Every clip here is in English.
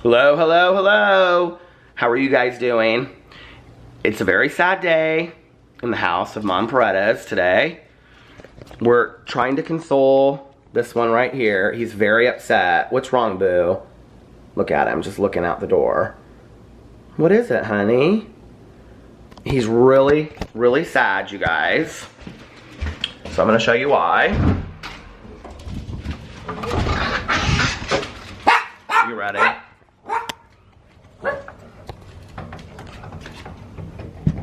Hello, hello, hello. How are you guys doing? It's a very sad day in the house of Monn Paredes today. We're trying to console this one right here. He's very upset. What's wrong, boo? Look at him, just looking out the door. What is it, honey? He's really, really sad, you guys. So I'm gonna show you why. You ready?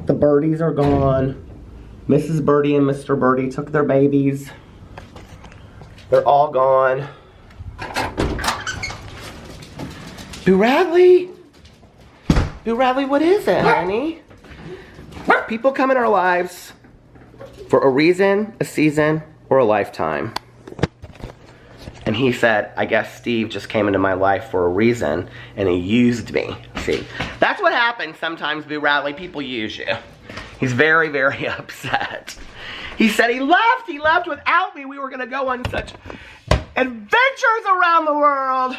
The birdies are gone. Mrs. Birdie and Mr. Birdie took their babies. They're all gone. Boo Radley? Boo Radley, what is it, honey? People come in our lives for a reason, a season, or a lifetime. And he said, I guess Steve just came into my life for a reason, and he used me. See, that's what happens sometimes, Boo Radley. People use you. He's very, very upset. He said he left without me. We were gonna go on such adventures around the world.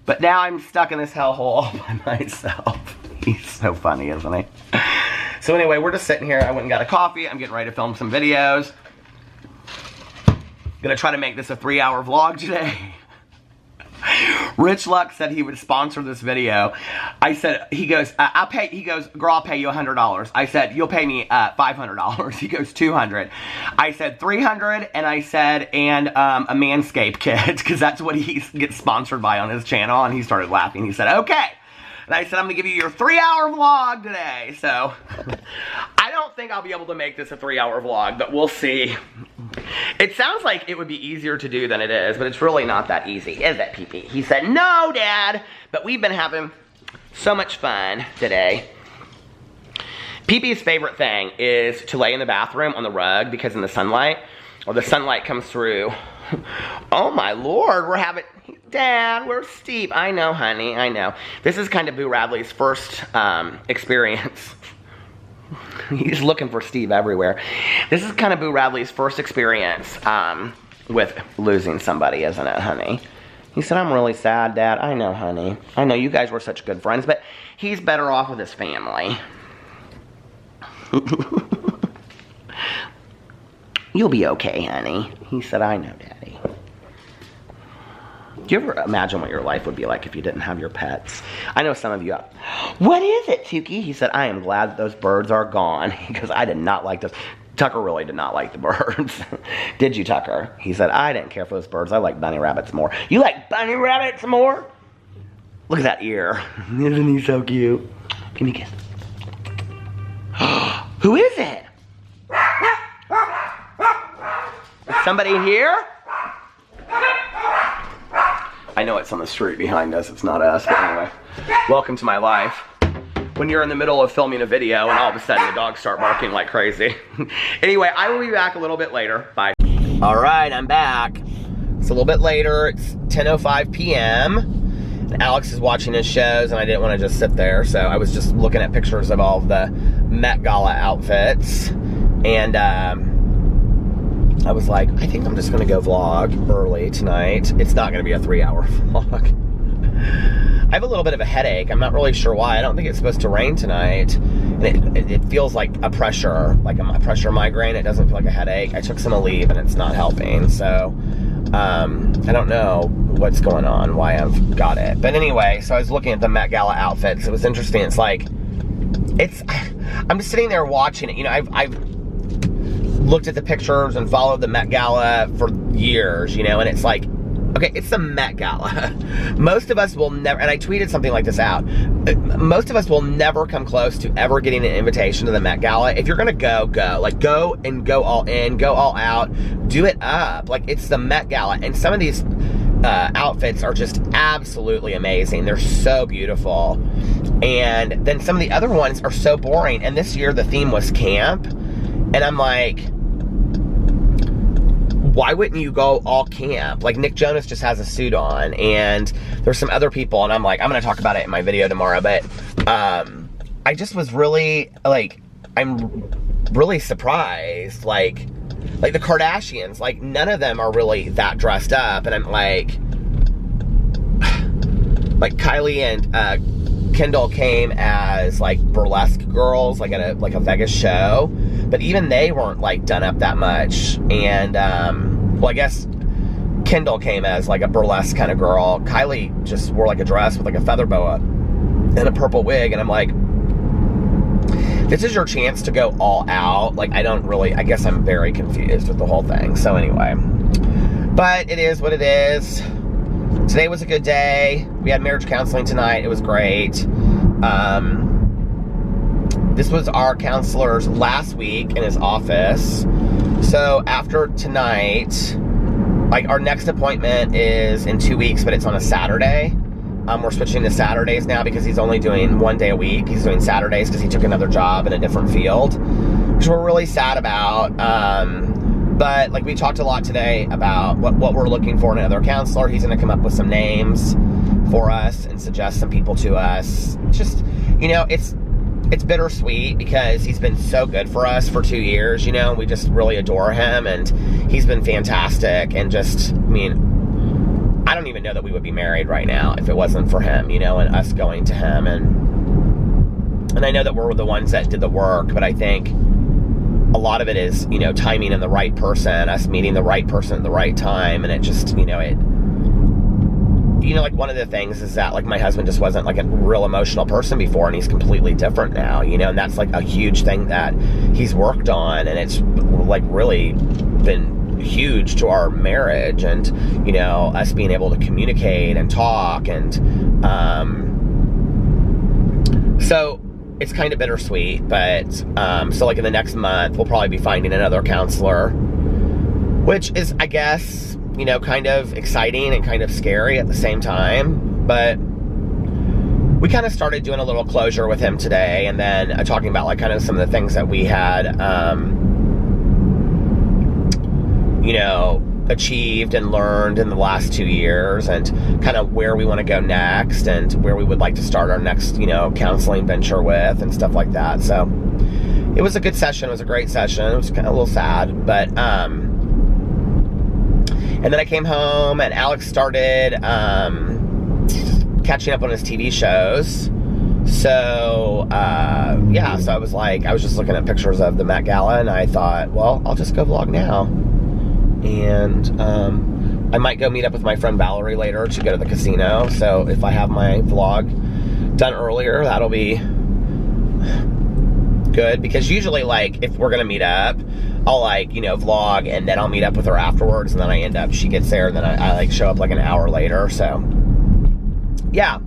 But now I'm stuck in this hellhole all by myself. He's so funny, isn't he? So anyway, we're just sitting here. I went and got a coffee. I'm getting ready to film some videos. Gonna try to make this a 3-hour vlog today. Rich Luck said he would sponsor this video. I said, he goes, I'll pay, he goes, girl, I'll pay you $100. I said, you'll pay me $500. He goes, $200. I said, $300, and I said, and a Manscaped kit, because that's what he gets sponsored by on his channel, and he started laughing. He said, okay. And I said, I'm gonna give you your 3-hour vlog today. So, I don't think I'll be able to make this a 3-hour vlog, but we'll see. It sounds like it would be easier to do than it is, but it's really not that easy, is it, Pee-Pee? He said, no, Dad, but we've been having so much fun today. Pee-Pee's favorite thing is to lay in the bathroom on the rug because in the sunlight, or the sunlight comes through. Oh my Lord, we're having, Dad, where's Steve? I know, honey, I know. This is kind of Boo Radley's first experience. He's looking for Steve everywhere. This is kind of Boo Radley's first experience with losing somebody, isn't it, honey? He said, I'm really sad, Dad. I know, honey. I know you guys were such good friends, but he's better off with his family. You'll be okay, honey. He said, I know, Daddy. Do you ever imagine what your life would be like if you didn't have your pets? I know some of you, what is it, Tukey? He said, I am glad that those birds are gone because I did not like those. Tucker really did not like the birds. Did you, Tucker? He said, I didn't care for those birds. I like bunny rabbits more. You like bunny rabbits more? Look at that ear. Isn't he so cute? Give me a kiss. Who is it? Is somebody here? I know it's on the street behind us, it's not us, but anyway. Welcome to my life. When you're in the middle of filming a video and all of a sudden the dogs start barking like crazy. Anyway, I will be back a little bit later. Bye. All right, I'm back. It's a little bit later. It's 10:05 p.m. And Alex is watching his shows and I didn't want to just sit there. So I was just looking at pictures of all of the Met Gala outfits. And I was like, I think I'm just gonna go vlog early tonight. It's not gonna be a 3-hour vlog. I have a little bit of a headache. I'm not really sure why. I don't think it's supposed to rain tonight. And it feels like a pressure migraine. It doesn't feel like a headache. I took some Aleve and it's not helping. So, I don't know what's going on, why I've got it. But anyway, so I was looking at the Met Gala outfits. It was interesting. It's like, I'm just sitting there watching it. You know, I've looked at the pictures and followed the Met Gala for years, you know, and it's like, okay, it's the Met Gala. Most of us will never, and I tweeted something like this out, most of us will never come close to ever getting an invitation to the Met Gala. If you're gonna go, go. Like, go and go all in, go all out, do it up. Like, it's the Met Gala, and some of these outfits are just absolutely amazing. They're so beautiful. And then some of the other ones are so boring, and this year the theme was camp, and I'm like, why wouldn't you go all camp? Like, Nick Jonas just has a suit on, and there's some other people, and I'm like, I'm gonna talk about it in my video tomorrow, but I just was really, like, I'm really surprised, like the Kardashians, like, none of them are really that dressed up, and I'm like, like Kylie and Kendall came as like burlesque girls, like at a Vegas show, but even they weren't like done up that much. And well, I guess Kendall came as like a burlesque kind of girl. Kylie just wore like a dress with like a feather boa and a purple wig, and I'm like, this is your chance to go all out. Like, I guess I'm very confused with the whole thing. So anyway, but it is what it is. Today was a good day. We had marriage counseling tonight. It was great. This was our counselor's last week in his office. So after tonight, like, our next appointment is in 2 weeks, but it's on a Saturday. We're switching to Saturdays now because he's only doing 1 day a week. He's doing Saturdays because he took another job in a different field, which we're really sad about. But like, we talked a lot today about what we're looking for in another counselor. He's going to come up with some names for us and suggest some people to us. Just, you know, it's bittersweet because he's been so good for us for 2 years, you know. We just really adore him, and he's been fantastic. And just, I mean, I don't even know that we would be married right now if it wasn't for him, you know, and us going to him. And I know that we're the ones that did the work, but I think a lot of it is, you know, timing and the right person, us meeting the right person at the right time. And it just, you know, like, one of the things is that, like, my husband just wasn't like a real emotional person before, and he's completely different now, you know. And that's like a huge thing that he's worked on, and it's like really been huge to our marriage, and, you know, us being able to communicate and talk. And so it's kind of bittersweet. But so like in the next month we'll probably be finding another counselor, which is, I guess, you know, kind of exciting and kind of scary at the same time. But we kind of started doing a little closure with him today, and then talking about like kind of some of the things that we had you know, achieved and learned in the last 2 years, and kind of where we want to go next, and where we would like to start our next, you know, counseling venture with, and stuff like that. So it was a good session. It was a great session. It was kind of a little sad, but and then I came home, and Alex started catching up on his TV shows. So yeah, so I was just looking at pictures of the Met Gala, and I thought, well, I'll just go vlog now. And I might go meet up with my friend Valerie later to go to the casino. So if I have my vlog done earlier, that'll be good. Because usually, like, if we're gonna meet up, I'll, like, you know, vlog, and then I'll meet up with her afterwards, and then she gets there, and then I like show up like an hour later. So yeah.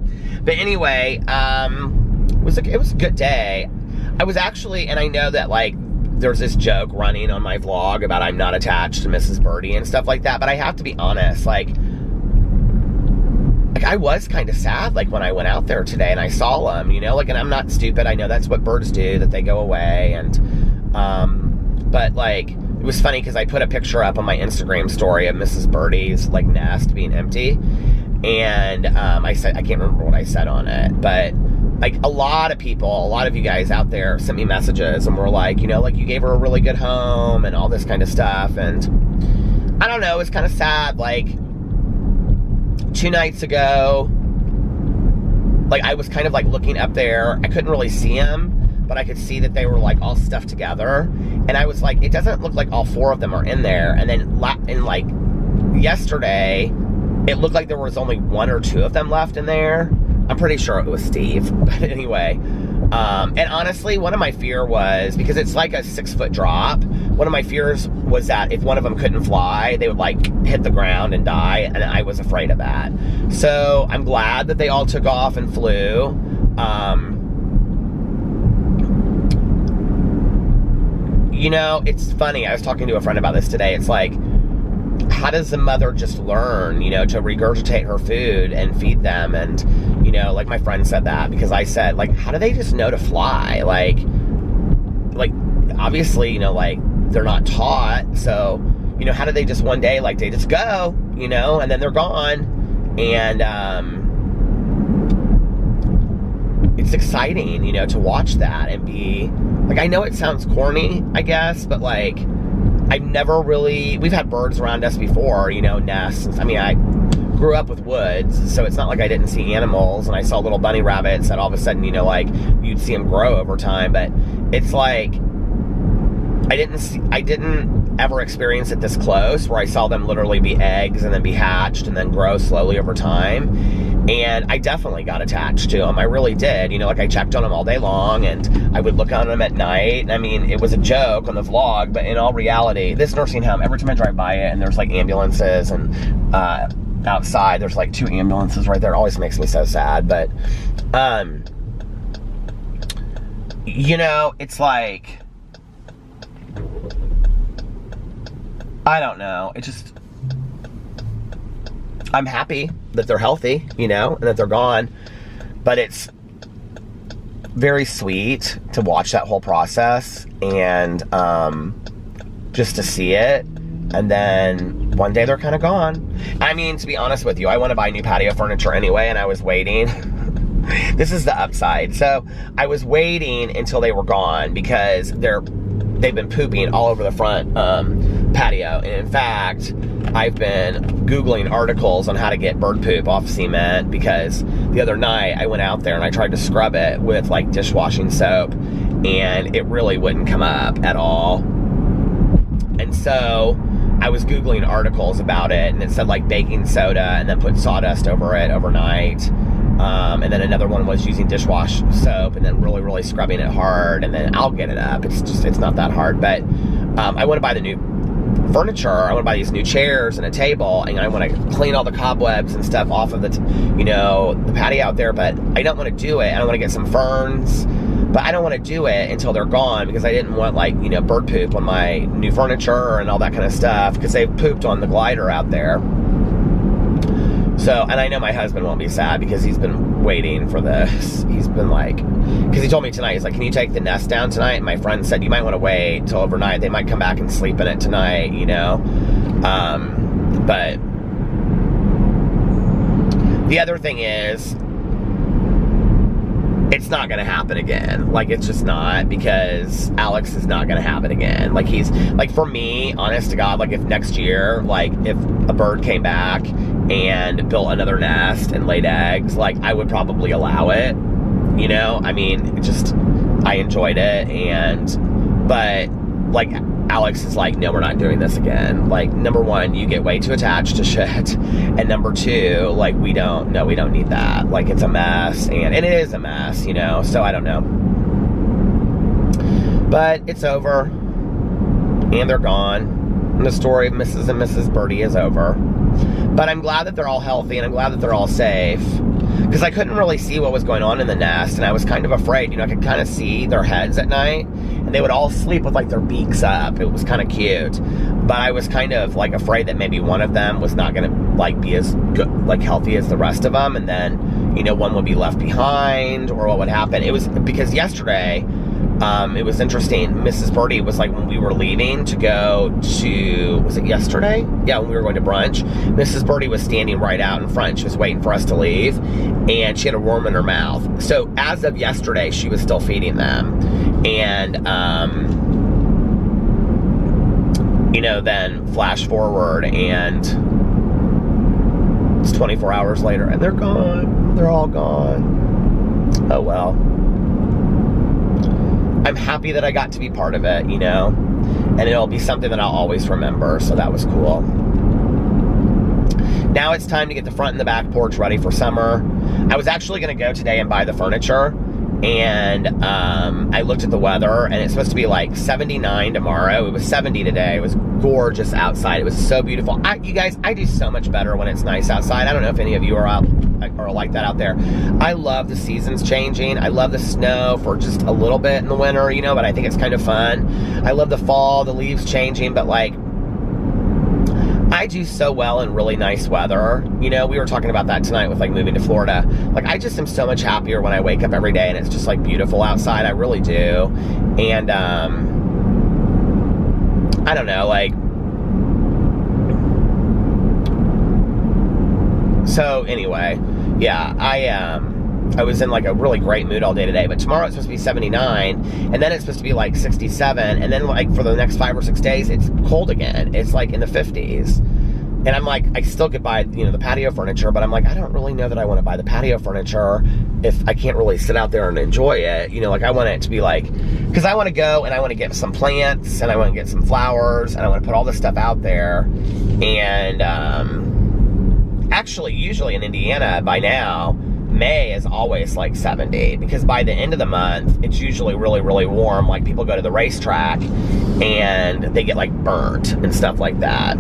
But anyway, it was a good day. I was actually, and I know that, like, there's this joke running on my vlog about I'm not attached to Mrs. Birdie and stuff like that, but I have to be honest, like I was kind of sad, like, when I went out there today and I saw them, you know, like, and I'm not stupid. I know that's what birds do, that they go away. And but like, it was funny because I put a picture up on my Instagram story of Mrs. Birdie's like nest being empty, and I can't remember what I said on it, but like, a lot of you guys out there sent me messages and were like, you know, like, you gave her a really good home and all this kind of stuff. And I don't know, it's kind of sad. Like, 2 nights ago, like, I was kind of like looking up there. I couldn't really see them, but I could see that they were like all stuffed together. And I was like, it doesn't look like all 4 of them are in there. And then like yesterday, it looked like there was only 1 or 2 of them left in there. I'm pretty sure it was Steve, but anyway. And honestly, one of my fear was, because it's like a 6-foot drop, one of my fears was that if one of them couldn't fly, they would like hit the ground and die, and I was afraid of that. So I'm glad that they all took off and flew. You know, it's funny, I was talking to a friend about this today. It's like, how does the mother just learn, you know, to regurgitate her food and feed them? And, you know, like, my friend said that, because I said, like, how do they just know to fly? Like obviously, you know, like, they're not taught. So, you know, how do they just one day, like, they just go, you know, and then they're gone. And it's exciting, you know, to watch that and be like, I know it sounds corny, I guess, but like, I've never really, we've had birds around us before, you know, nests. I mean, grew up with woods, so it's not like I didn't see animals, and I saw little bunny rabbits that all of a sudden, you know, like, you'd see them grow over time, but it's like, I didn't ever experience it this close, where I saw them literally be eggs and then be hatched and then grow slowly over time. And I definitely got attached to them. I really did. You know, like, I checked on them all day long, and I would look on them at night. And I mean, it was a joke on the vlog, but in all reality, this nursing home, every time I drive by it and there's like ambulances and outside, there's like 2 ambulances right there. It always makes me so sad. But, you know, it's like, I don't know. It just, I'm happy that they're healthy, you know, and that they're gone. But it's very sweet to watch that whole process and just to see it. And then one day they're kind of gone. I mean, to be honest with you, I want to buy new patio furniture anyway, and I was waiting. This is the upside. So I was waiting until they were gone because they've been pooping all over the front patio. And in fact, I've been Googling articles on how to get bird poop off cement, because the other night I went out there and I tried to scrub it with like dishwashing soap, and it really wouldn't come up at all. And so I was Googling articles about it, and it said like baking soda and then put sawdust over it overnight. And then another one was using dishwash soap and then really, really scrubbing it hard, and then I'll get it up. It's not that hard. But I want to buy the new furniture. I want to buy these new chairs and a table, and I want to clean all the cobwebs and stuff off of the patio out there. But I don't want to do it. I don't want to get some ferns, but I don't want to do it until they're gone, because I didn't want, like, you know, bird poop on my new furniture and all that kind of stuff, because they pooped on the glider out there. So, and I know my husband won't be sad, because he's been waiting for this. He's been like, because he told me tonight, he's like, can you take the nest down tonight? And my friend said, you might want to wait until overnight. They might come back and sleep in it tonight, you know? But the other thing is, it's not going to happen again. Like, it's just not, because Alex is not going to have it again. Like, he's, like, for me, honest to God, like, if next year, like, if a bird came back and built another nest and laid eggs, like, I would probably allow it, you know? I mean, it just, I enjoyed it, but, like, Alex is like, no, we're not doing this again. Like, number one, you get way too attached to shit, and number two, like, we don't need that. Like, it's a mess, and it is a mess, you know? So, I don't know. But it's over, and they're gone, and the story of Mrs. and Mrs. Birdie is over. But I'm glad that they're all healthy, and I'm glad that they're all safe, because I couldn't really see what was going on in the nest, and I was kind of afraid. You know, I could kind of see their heads at night, and they would all sleep with, like, their beaks up. It was kind of cute. But I was kind of, like, afraid that maybe one of them was not going to, like, be as good, like, healthy as the rest of them, and then, you know, one would be left behind, or what would happen. It was, because yesterday, it was interesting. Mrs. Birdie was like, when we were leaving to go to, was it yesterday? Yeah, when we were going to brunch, Mrs. Birdie was standing right out in front. She was waiting for us to leave, and she had a worm in her mouth. So as of yesterday, she was still feeding them. And, you know, then flash forward, and it's 24 hours later, and they're gone. They're all gone. Oh, well. I'm happy that I got to be part of it, you know, and it'll be something that I'll always remember, so that was cool. Now it's time to get the front and the back porch ready for summer. I was actually going to go today and buy the furniture, and I looked at the weather, and it's supposed to be like 79 tomorrow. It was 70 today. It was gorgeous outside. It was so beautiful. You guys, I do so much better when it's nice outside. I don't know if any of you are out or like that out there. I love the seasons changing. I love the snow for just a little bit in the winter, you know, but I think it's kind of fun. I love the fall, the leaves changing, but, like, I do so well in really nice weather. You know, we were talking about that tonight with, like, moving to Florida. Like, I just am so much happier when I wake up every day and it's just, like, beautiful outside. I really do. And, I don't know, like, so anyway, yeah, I was in, like, a really great mood all day today, but tomorrow it's supposed to be 79, and then it's supposed to be, like, 67, and then, like, for the next 5 or 6 days, it's cold again. It's, like, in the 50s. And I'm like, I still could buy, you know, the patio furniture, but I'm like, I don't really know that I want to buy the patio furniture if I can't really sit out there and enjoy it. You know, like I want it to be like, because I want to go and I want to get some plants and I want to get some flowers and I want to put all this stuff out there. And actually, usually in Indiana by now, May is always like 70 because by the end of the month, it's usually really, really warm. Like people go to the racetrack and they get like burnt and stuff like that.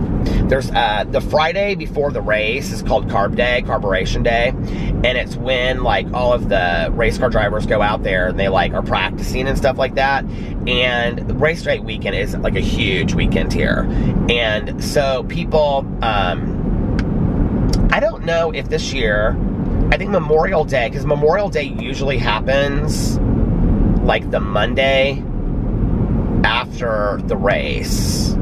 There's the Friday before the race is called Carb Day, Carburation Day. And it's when like all of the race car drivers go out there and they like are practicing and stuff like that. And the Race Day Weekend is like a huge weekend here. And so people, I don't know if this year, I think Memorial Day, because Memorial Day usually happens like the Monday after the race.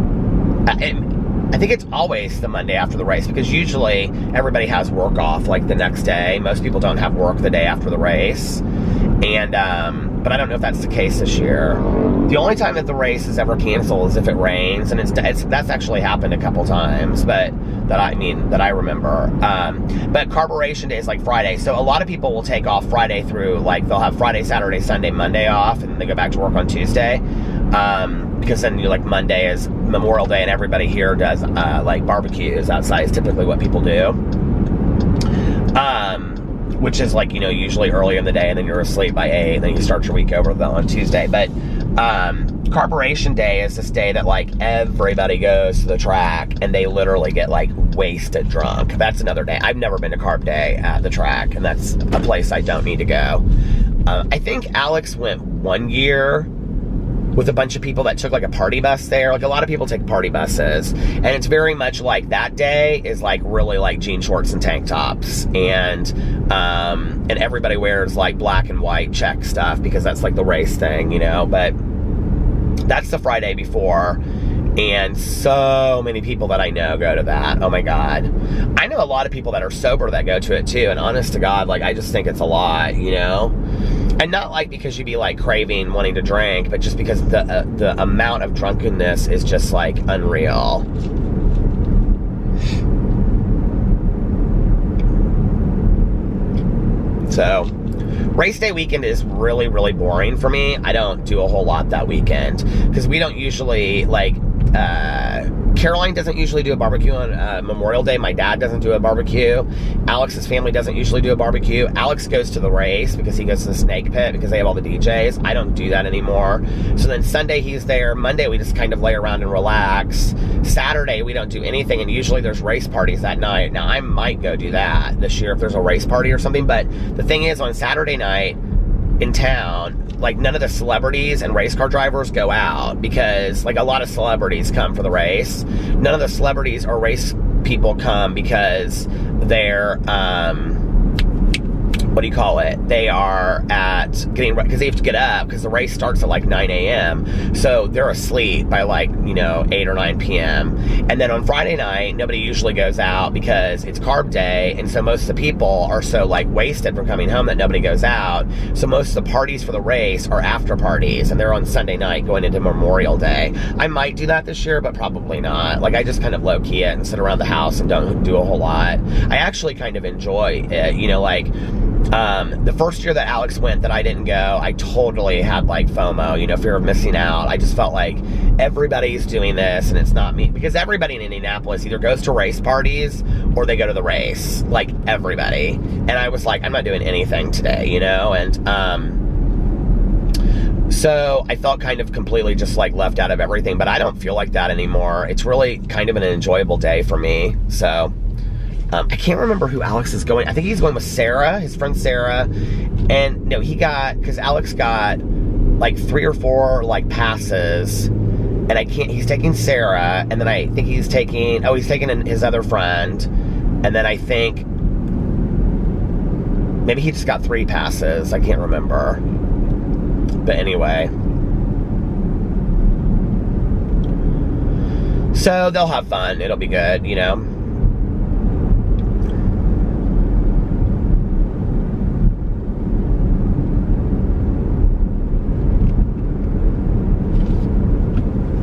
I think it's always the Monday after the race because usually everybody has work off like the next day. Most people don't have work the day after the race. And, but I don't know if that's the case this year. The only time that the race is ever canceled is if it rains, and that's actually happened a couple times, but that I remember. But Carburation Day is like Friday, so a lot of people will take off Friday through, like they'll have Friday, Saturday, Sunday, Monday off, and then they go back to work on Tuesday. Because then like Monday is Memorial Day, and everybody here does like barbecues outside is typically what people do. Which is like, you know, usually early in the day, and then you're asleep by 8, and then you start your week over on Tuesday. But Carburation Day is this day that like everybody goes to the track and they literally get like wasted drunk. That's another day. I've never been to Carb Day at the track, and that's a place I don't need to go. I think Alex went one year with a bunch of people that took like a party bus there. Like a lot of people take party buses, and it's very much like that day is like really like jean shorts and tank tops, and everybody wears like black and white check stuff because that's like the race thing, you know. But that's the Friday before, and so many people that I know go to that. Oh my God. I know a lot of people that are sober that go to it too, and honest to God, like I just think it's a lot, you know. And not like because you'd be like craving wanting to drink, but just because the amount of drunkenness is just like unreal. So, Race Day Weekend is really, really boring for me. I don't do a whole lot that weekend because we don't usually like, Caroline doesn't usually do a barbecue on Memorial Day. My dad doesn't do a barbecue. Alex's family doesn't usually do a barbecue. Alex goes to the race because he goes to the snake pit because they have all the DJs. I don't do that anymore. So then Sunday he's there. Monday we just kind of lay around and relax. Saturday we don't do anything, and usually there's race parties that night. Now I might go do that this year if there's a race party or something, but the thing is on Saturday night in town, like none of the celebrities and race car drivers go out because like a lot of celebrities come for the race. None of the celebrities or race people come because they're what do you call it? They are at getting, because they have to get up because the race starts at like 9 a.m. So they're asleep by like, you know, 8 or 9 p.m. And then on Friday night, nobody usually goes out because it's Carb Day. And so most of the people are so like wasted from coming home that nobody goes out. So most of the parties for the race are after parties, and they're on Sunday night going into Memorial Day. I might do that this year, but probably not. Like I just kind of low key it and sit around the house and don't do a whole lot. I actually kind of enjoy it, you know, like the first year that Alex went that I didn't go, I totally had like FOMO, you know, fear of missing out. I just felt like everybody's doing this and it's not me, because everybody in Indianapolis either goes to race parties or they go to the race, like everybody. And I was like, I'm not doing anything today, you know, and so I felt kind of completely just like left out of everything, but I don't feel like that anymore. It's really kind of an enjoyable day for me. So I can't remember who Alex is going. I think he's going with Sarah, his friend Sarah. And no, because Alex got like 3 or 4 like passes. And he's taking Sarah. And then I think he's taking his other friend. And then I think maybe he just got 3 passes. I can't remember. But anyway. So they'll have fun. It'll be good, you know.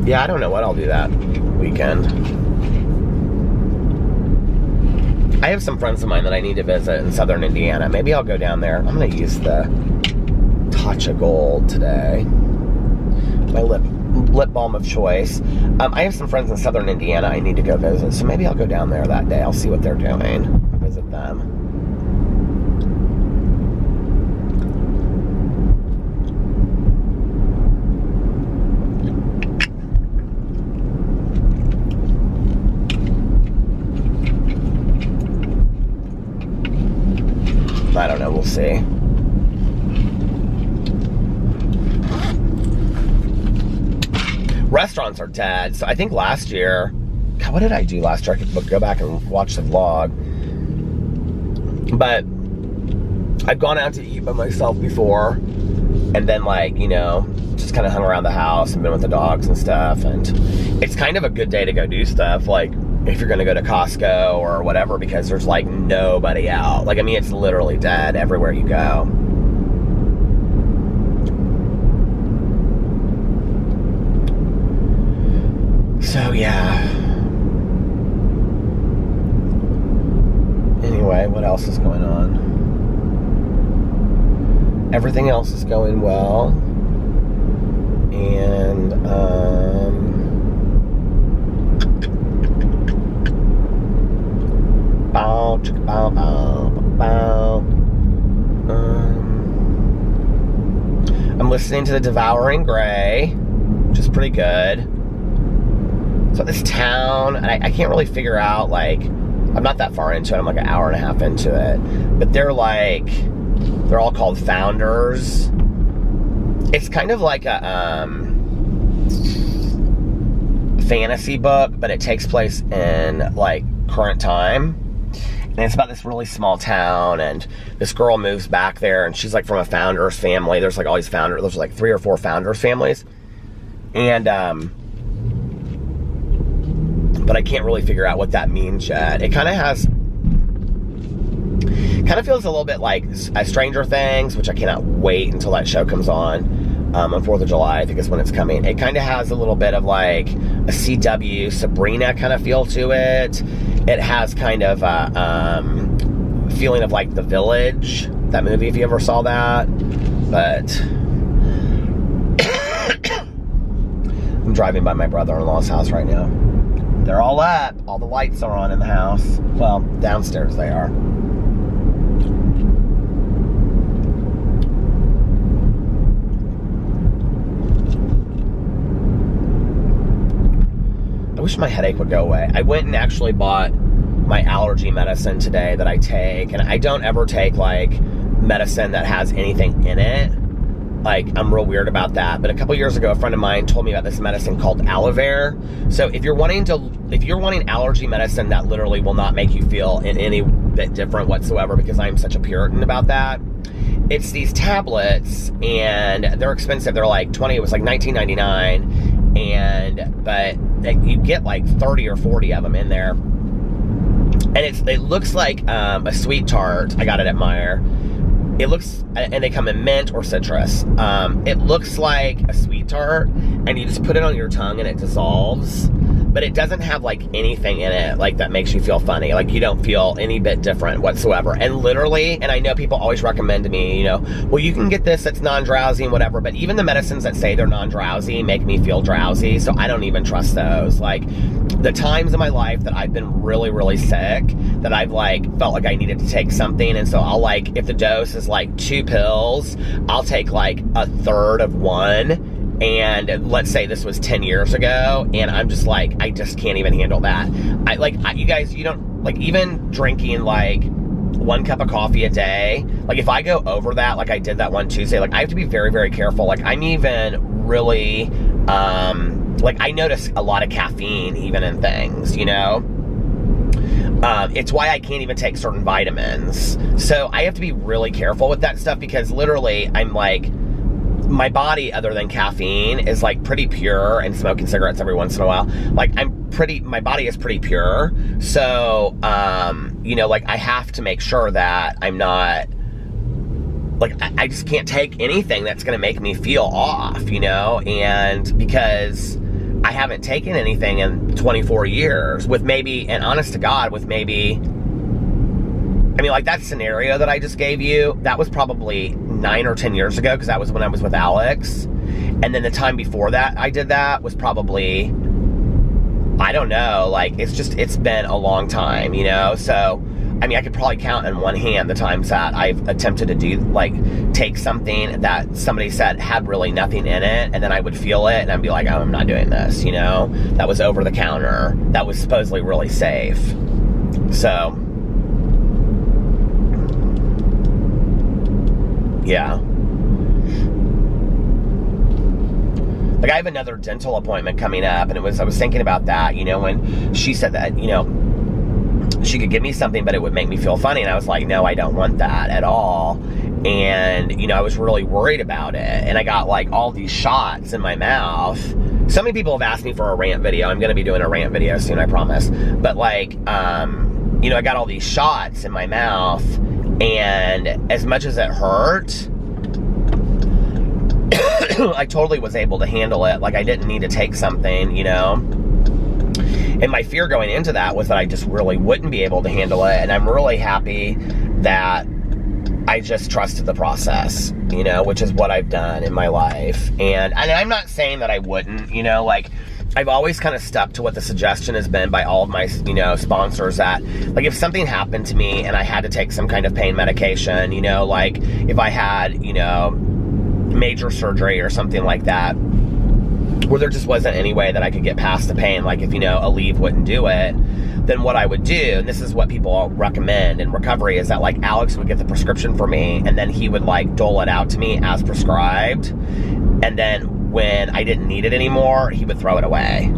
Yeah, I don't know what I'll do that weekend. I have some friends of mine that I need to visit in southern Indiana. Maybe I'll go down there. I'm going to use the Touch of Gold today. My lip balm of choice. I have some friends in southern Indiana I need to go visit, so maybe I'll go down there that day. I'll see what they're doing. Visit them. I don't know, we'll see. Restaurants are dead. So I think last year, God, what did I do last year? I could go back and watch the vlog. But I've gone out to eat by myself before, and then, like, you know, just kind of hung around the house and been with the dogs and stuff. And it's kind of a good day to go do stuff, like if you're gonna go to Costco or whatever, because there's like nobody out. Like, I mean, it's literally dead everywhere you go. So yeah. Anyway, what else is going on? Everything else is going well. And I'm listening to The Devouring Gray, which is pretty good. So this town, and I can't really figure out, like, I'm not that far into it. I'm like an hour and a half into it. But they're all called founders. It's kind of like a fantasy book, but it takes place in, like, current time. And it's about this really small town, and this girl moves back there, and she's like from a founder's family. There's like all these founders, there's like 3 or 4 founders families. And, but I can't really figure out what that means yet. It kind of feels a little bit like Stranger Things, which I cannot wait until that show comes on 4th of July, I think is when it's coming. It kind of has a little bit of like a CW Sabrina kind of feel to it. It has kind of a feeling of like The Village, that movie, if you ever saw that. But I'm driving by my brother-in-law's house right now. They're all up. All the lights are on in the house. Well, downstairs they are. I wish my headache would go away. I went and actually bought my allergy medicine today that I take, and I don't ever take like medicine that has anything in it. Like, I'm real weird about that. But a couple years ago, a friend of mine told me about this medicine called aloe vera. So if you're wanting allergy medicine that literally will not make you feel in any bit different whatsoever, because I'm such a Puritan about that, it's these tablets, and they're expensive. They're like it was like $19.99, but you get like 30 or 40 of them in there. And it looks like a sweet tart. I got it at Meijer. It looks, and they come in mint or citrus. It looks like a sweet tart, and you just put it on your tongue and it dissolves. But it doesn't have like anything in it like that makes you feel funny. Like, you don't feel any bit different whatsoever. And literally, and I know people always recommend to me, you know, well, you can get this that's non-drowsy and whatever, but even the medicines that say they're non-drowsy make me feel drowsy, so I don't even trust those. Like, the times in my life that I've been really, really sick, that I've like felt like I needed to take something, and so I'll like, if the dose is like 2 pills, I'll take like a third of one. And let's say this was 10 years ago, and I'm just like, I just can't even handle that. You guys, you don't, like, even drinking like 1 cup of coffee a day, like if I go over that, like I did that one Tuesday, like I have to be very, very careful. Like, I'm even really, like, I notice a lot of caffeine even in things, you know? It's why I can't even take certain vitamins. So I have to be really careful with that stuff, because literally I'm like, my body, other than caffeine, is like pretty pure, and smoking cigarettes every once in a while. Like, my body is pretty pure. So, you know, like, I have to make sure that I'm not, like, I just can't take anything that's going to make me feel off, you know? And because I haven't taken anything in 24 years, with maybe, and honest to God, with maybe I mean, like that scenario that I just gave you, that was probably 9 or 10 years ago, because that was when I was with Alex. And then the time before that I did that was probably, I don't know, like it's been a long time, you know? So, I mean, I could probably count in one hand the times that I've attempted to do, like, take something that somebody said had really nothing in it, and then I would feel it, and I'd be like, oh, I'm not doing this, you know? That was over the counter. That was supposedly really safe. So, yeah. Like, I have another dental appointment coming up, and I was thinking about that, you know, when she said that, you know, she could give me something, but it would make me feel funny. And I was like, no, I don't want that at all. And, you know, I was really worried about it. And I got like all these shots in my mouth. So many people have asked me for a rant video. I'm going to be doing a rant video soon, I promise. But like, you know, I got all these shots in my mouth, and as much as it hurt, I totally was able to handle it. Like, I didn't need to take something, you know. And my fear going into that was that I just really wouldn't be able to handle it. And I'm really happy that I just trusted the process, you know, which is what I've done in my life. And I'm not saying that I wouldn't, you know, like, I've always kind of stuck to what the suggestion has been by all of my, you know, sponsors, that, like, if something happened to me and I had to take some kind of pain medication, you know, like, if I had, you know, major surgery or something like that, where there just wasn't any way that I could get past the pain, like if, you know, Aleve wouldn't do it, then what I would do, and this is what people recommend in recovery, is that, like, Alex would get the prescription for me, and then he would, like, dole it out to me as prescribed, and then when I didn't need it anymore, he would throw it away,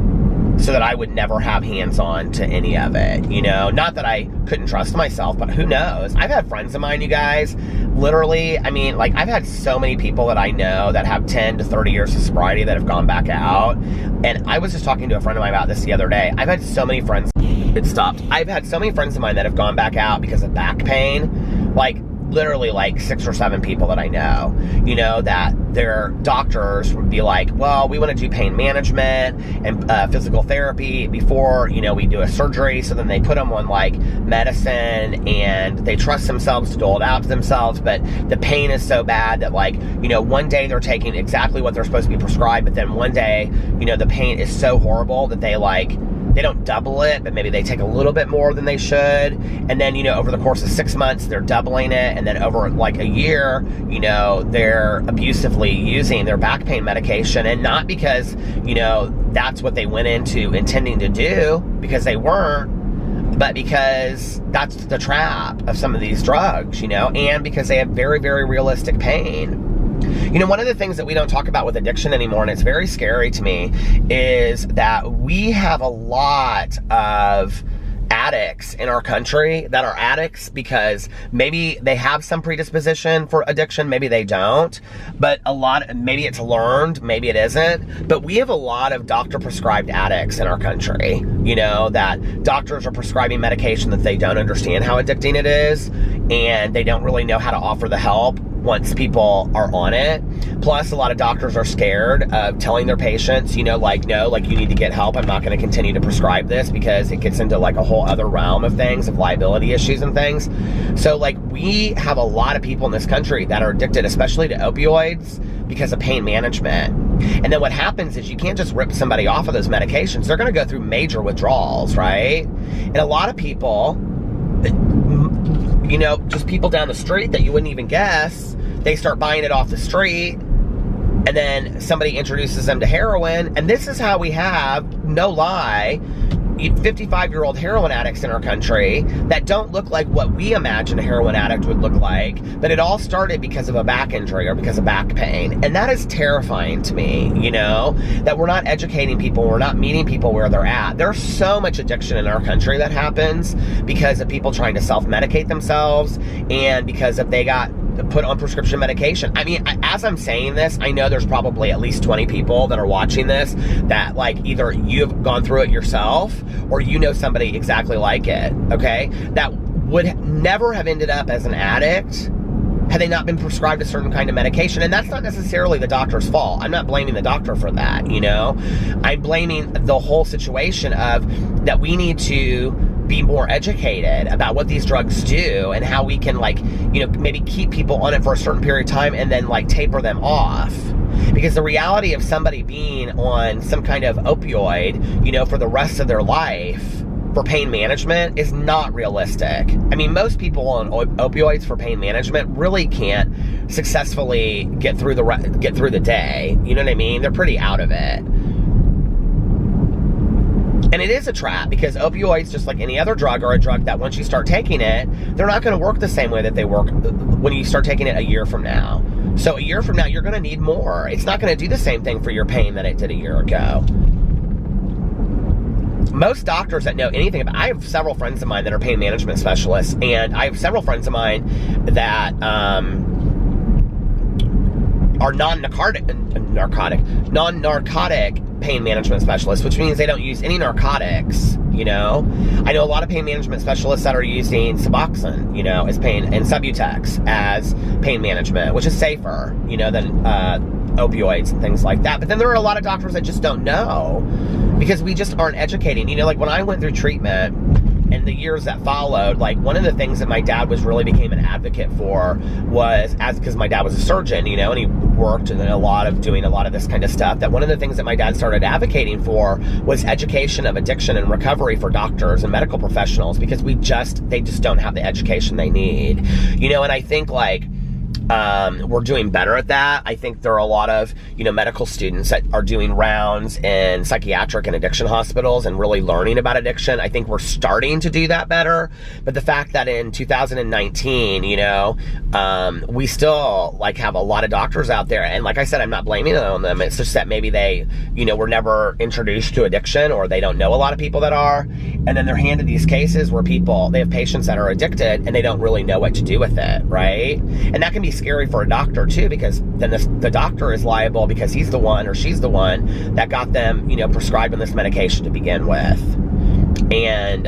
so that I would never have hands-on to any of it, you know? Not that I couldn't trust myself, but who knows? I've had friends of mine, you guys, literally, I mean, like, I've had so many people that I know that have 10 to 30 years of sobriety that have gone back out, and I was just talking to a friend of mine about this the other day. I've had so many friends, it stopped. I've had so many friends of mine that have gone back out because of back pain, like, literally like 6 or 7 people that I know, you know, that their doctors would be like, well, we want to do pain management and physical therapy before, you know, we do a surgery. So then they put them on like medicine, and they trust themselves to dole it out to themselves, but the pain is so bad that, like, you know, one day they're taking exactly what they're supposed to be prescribed, but then one day, you know, the pain is so horrible that they, like, they don't double it, but maybe they take a little bit more than they should. And then, you know, over the course of 6 months, they're doubling it. And then over like a year, you know, they're abusively using their back pain medication. And not because, you know, that's what they went into intending to do, because they weren't, but because that's the trap of some of these drugs, you know, and because they have very, very realistic pain. You know, one of the things that we don't talk about with addiction anymore, and it's very scary to me, is that we have a lot of addicts in our country that are addicts because maybe they have some predisposition for addiction, maybe they don't, but maybe it's learned, maybe it isn't, but we have a lot of doctor-prescribed addicts in our country, you know, that doctors are prescribing medication that they don't understand how addicting it is, and they don't really know how to offer the help once people are on it. Plus, a lot of doctors are scared of telling their patients, you know, like, no, like, you need to get help. I'm not going to continue to prescribe this, because it gets into like a whole other realm of things, of liability issues and things. So, like, we have a lot of people in this country that are addicted, especially to opioids, because of pain management. And then what happens is you can't just rip somebody off of those medications. They're going to go through major withdrawals, right? And a lot of people, you know, just people down the street that you wouldn't even guess, they start buying it off the street, and then somebody introduces them to heroin, and this is how we have, no lie, 55-year-old heroin addicts in our country that don't look like what we imagine a heroin addict would look like, but it all started because of a back injury or because of back pain. And that is terrifying to me, you know, that we're not educating people, we're not meeting people where they're at. There's so much addiction in our country that happens because of people trying to self-medicate themselves, and because if they got put on prescription medication. I mean, as I'm saying this, I know there's probably at least 20 people that are watching this that, like, either you've gone through it yourself or you know somebody exactly like it, okay? That would never have ended up as an addict had they not been prescribed a certain kind of medication. And that's not necessarily the doctor's fault. I'm not blaming the doctor for that, you know? I'm blaming the whole situation of that we need to be more educated about what these drugs do and how we can, like, you know, maybe keep people on it for a certain period of time and then, like, taper them off. Because the reality of somebody being on some kind of opioid, you know, for the rest of their life for pain management is not realistic. I mean, most people on opioids for pain management really can't successfully get through the day. You know what I mean? They're pretty out of it. And it is a trap, because opioids, just like any other drug, are a drug that once you start taking it, they're not going to work the same way that they work when you start taking it a year from now. So a year from now, you're going to need more. It's not going to do the same thing for your pain that it did a year ago. Most doctors that know anything about, I have several friends of mine that are pain management specialists, and I have several friends of mine that are non-narcotic pain management specialists, which means they don't use any narcotics, you know. I know a lot of pain management specialists that are using Suboxone, you know, as pain, and Subutex as pain management, which is safer, you know, than opioids and things like that. But then there are a lot of doctors that just don't know, because we just aren't educating. You know, like when I went through treatment and the years that followed, like one of the things that my dad became an advocate for was, because my dad was a surgeon, you know, and he worked in doing a lot of this kind of stuff, that one of the things that my dad started advocating for was education of addiction and recovery for doctors and medical professionals, because they just don't have the education they need, you know. And I think, like, we're doing better at that. I think there are a lot of, you know, medical students that are doing rounds in psychiatric and addiction hospitals and really learning about addiction. I think we're starting to do that better. But the fact that in 2019, you know, we still, like, have a lot of doctors out there, and like I said, I'm not blaming it on them. It's just that maybe they, you know, were never introduced to addiction, or they don't know a lot of people that are, and then they're handed these cases where they have patients that are addicted and they don't really know what to do with it, right? And that can be scary for a doctor too, because then the doctor is liable, because he's the one or she's the one that got them, you know, prescribing this medication to begin with. And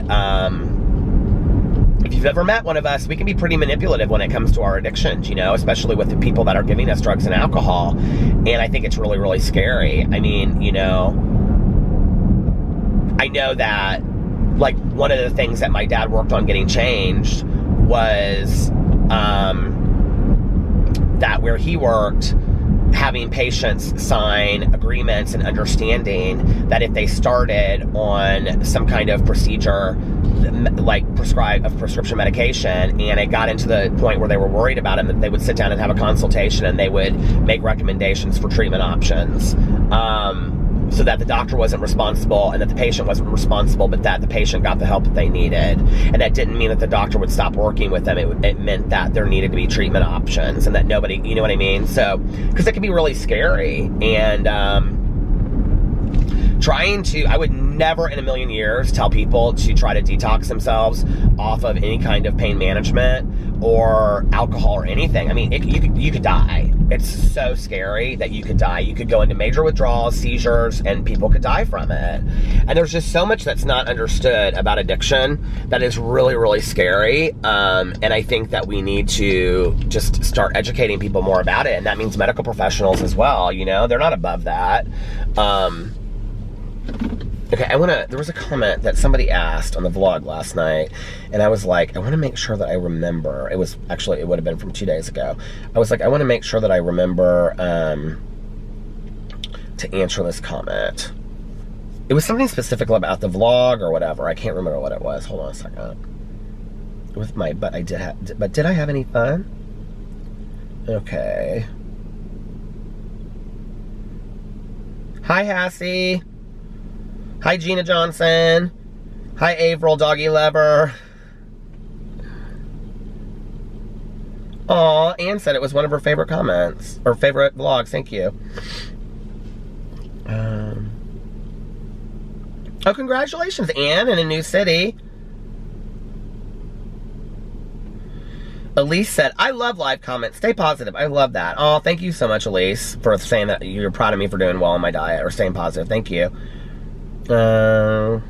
if you've ever met one of us, we can be pretty manipulative when it comes to our addictions, you know, especially with the people that are giving us drugs and alcohol. And I think it's really, really scary. I mean, you know, I know that, like, one of the things that my dad worked on getting changed was that where he worked, having patients sign agreements and understanding that if they started on some kind of procedure, like prescription medication, and it got into the point where they were worried about it, that they would sit down and have a consultation, and they would make recommendations for treatment options. So that the doctor wasn't responsible, and that the patient wasn't responsible, but that the patient got the help that they needed. And that didn't mean that the doctor would stop working with them. It meant that there needed to be treatment options, and that nobody, you know what I mean? So, because it can be really scary. And I would never in a million years tell people to try to detox themselves off of any kind of pain management or alcohol or anything. I mean, you could die. It's so scary that you could die. You could go into major withdrawals, seizures, and people could die from it. And there's just so much that's not understood about addiction that is really, really scary. And I think that we need to just start educating people more about it. And that means medical professionals as well, you know? They're not above that. Okay, there was a comment that somebody asked on the vlog last night, and I was like, I want to make sure that I remember. It would have been from 2 days ago. I was like, I want to make sure that I remember to answer this comment. It was something specific about the vlog or whatever. I can't remember what it was. Hold on a second. But did I have any fun? Okay. Hi, Hassie. Hi, Gina Johnson. Hi, Avril, doggy lover. Aw, Anne said it was one of her favorite comments, or favorite vlogs. Thank you. Oh, congratulations, Anne, in a new city. Elise said, I love live comments. Stay positive. I love that. Oh, thank you so much, Elise, for saying that you're proud of me for doing well on my diet, or staying positive. Thank you. Oh,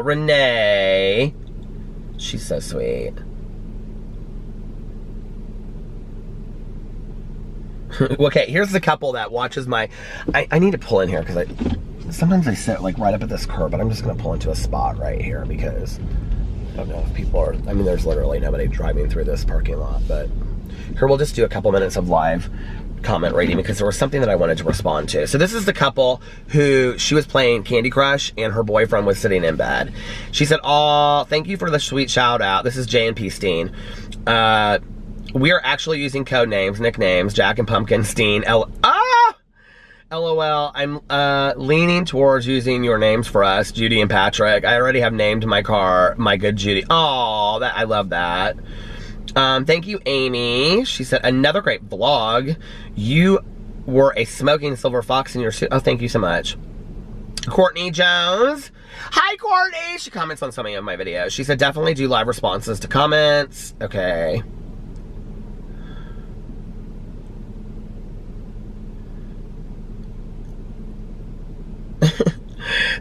Renee. She's so sweet. Okay, here's the couple that watches my... I need to pull in here because sometimes I sit like right up at this curb, but I'm just gonna pull into a spot right here because I don't know if people are, I mean, there's literally nobody driving through this parking lot, but here we'll just do a couple minutes of live comment reading because there was something that I wanted to respond to. So this is the couple who, she was playing Candy Crush and her boyfriend was sitting in bed. She said, "Aw, thank you for the sweet shout out." This is J and P Steen. "We are actually using code names, nicknames, Jack and Pumpkin Steen. LOL, I'm leaning towards using your names for us, Judy and Patrick. I already have named my car, my good Judy." Oh, I love that. Thank you, Amy. She said, "Another great vlog. You were a smoking silver fox in your suit." Oh, thank you so much. Courtney Jones. Hi, Courtney. She comments on so many of my videos. She said, "Definitely do live responses to comments." Okay.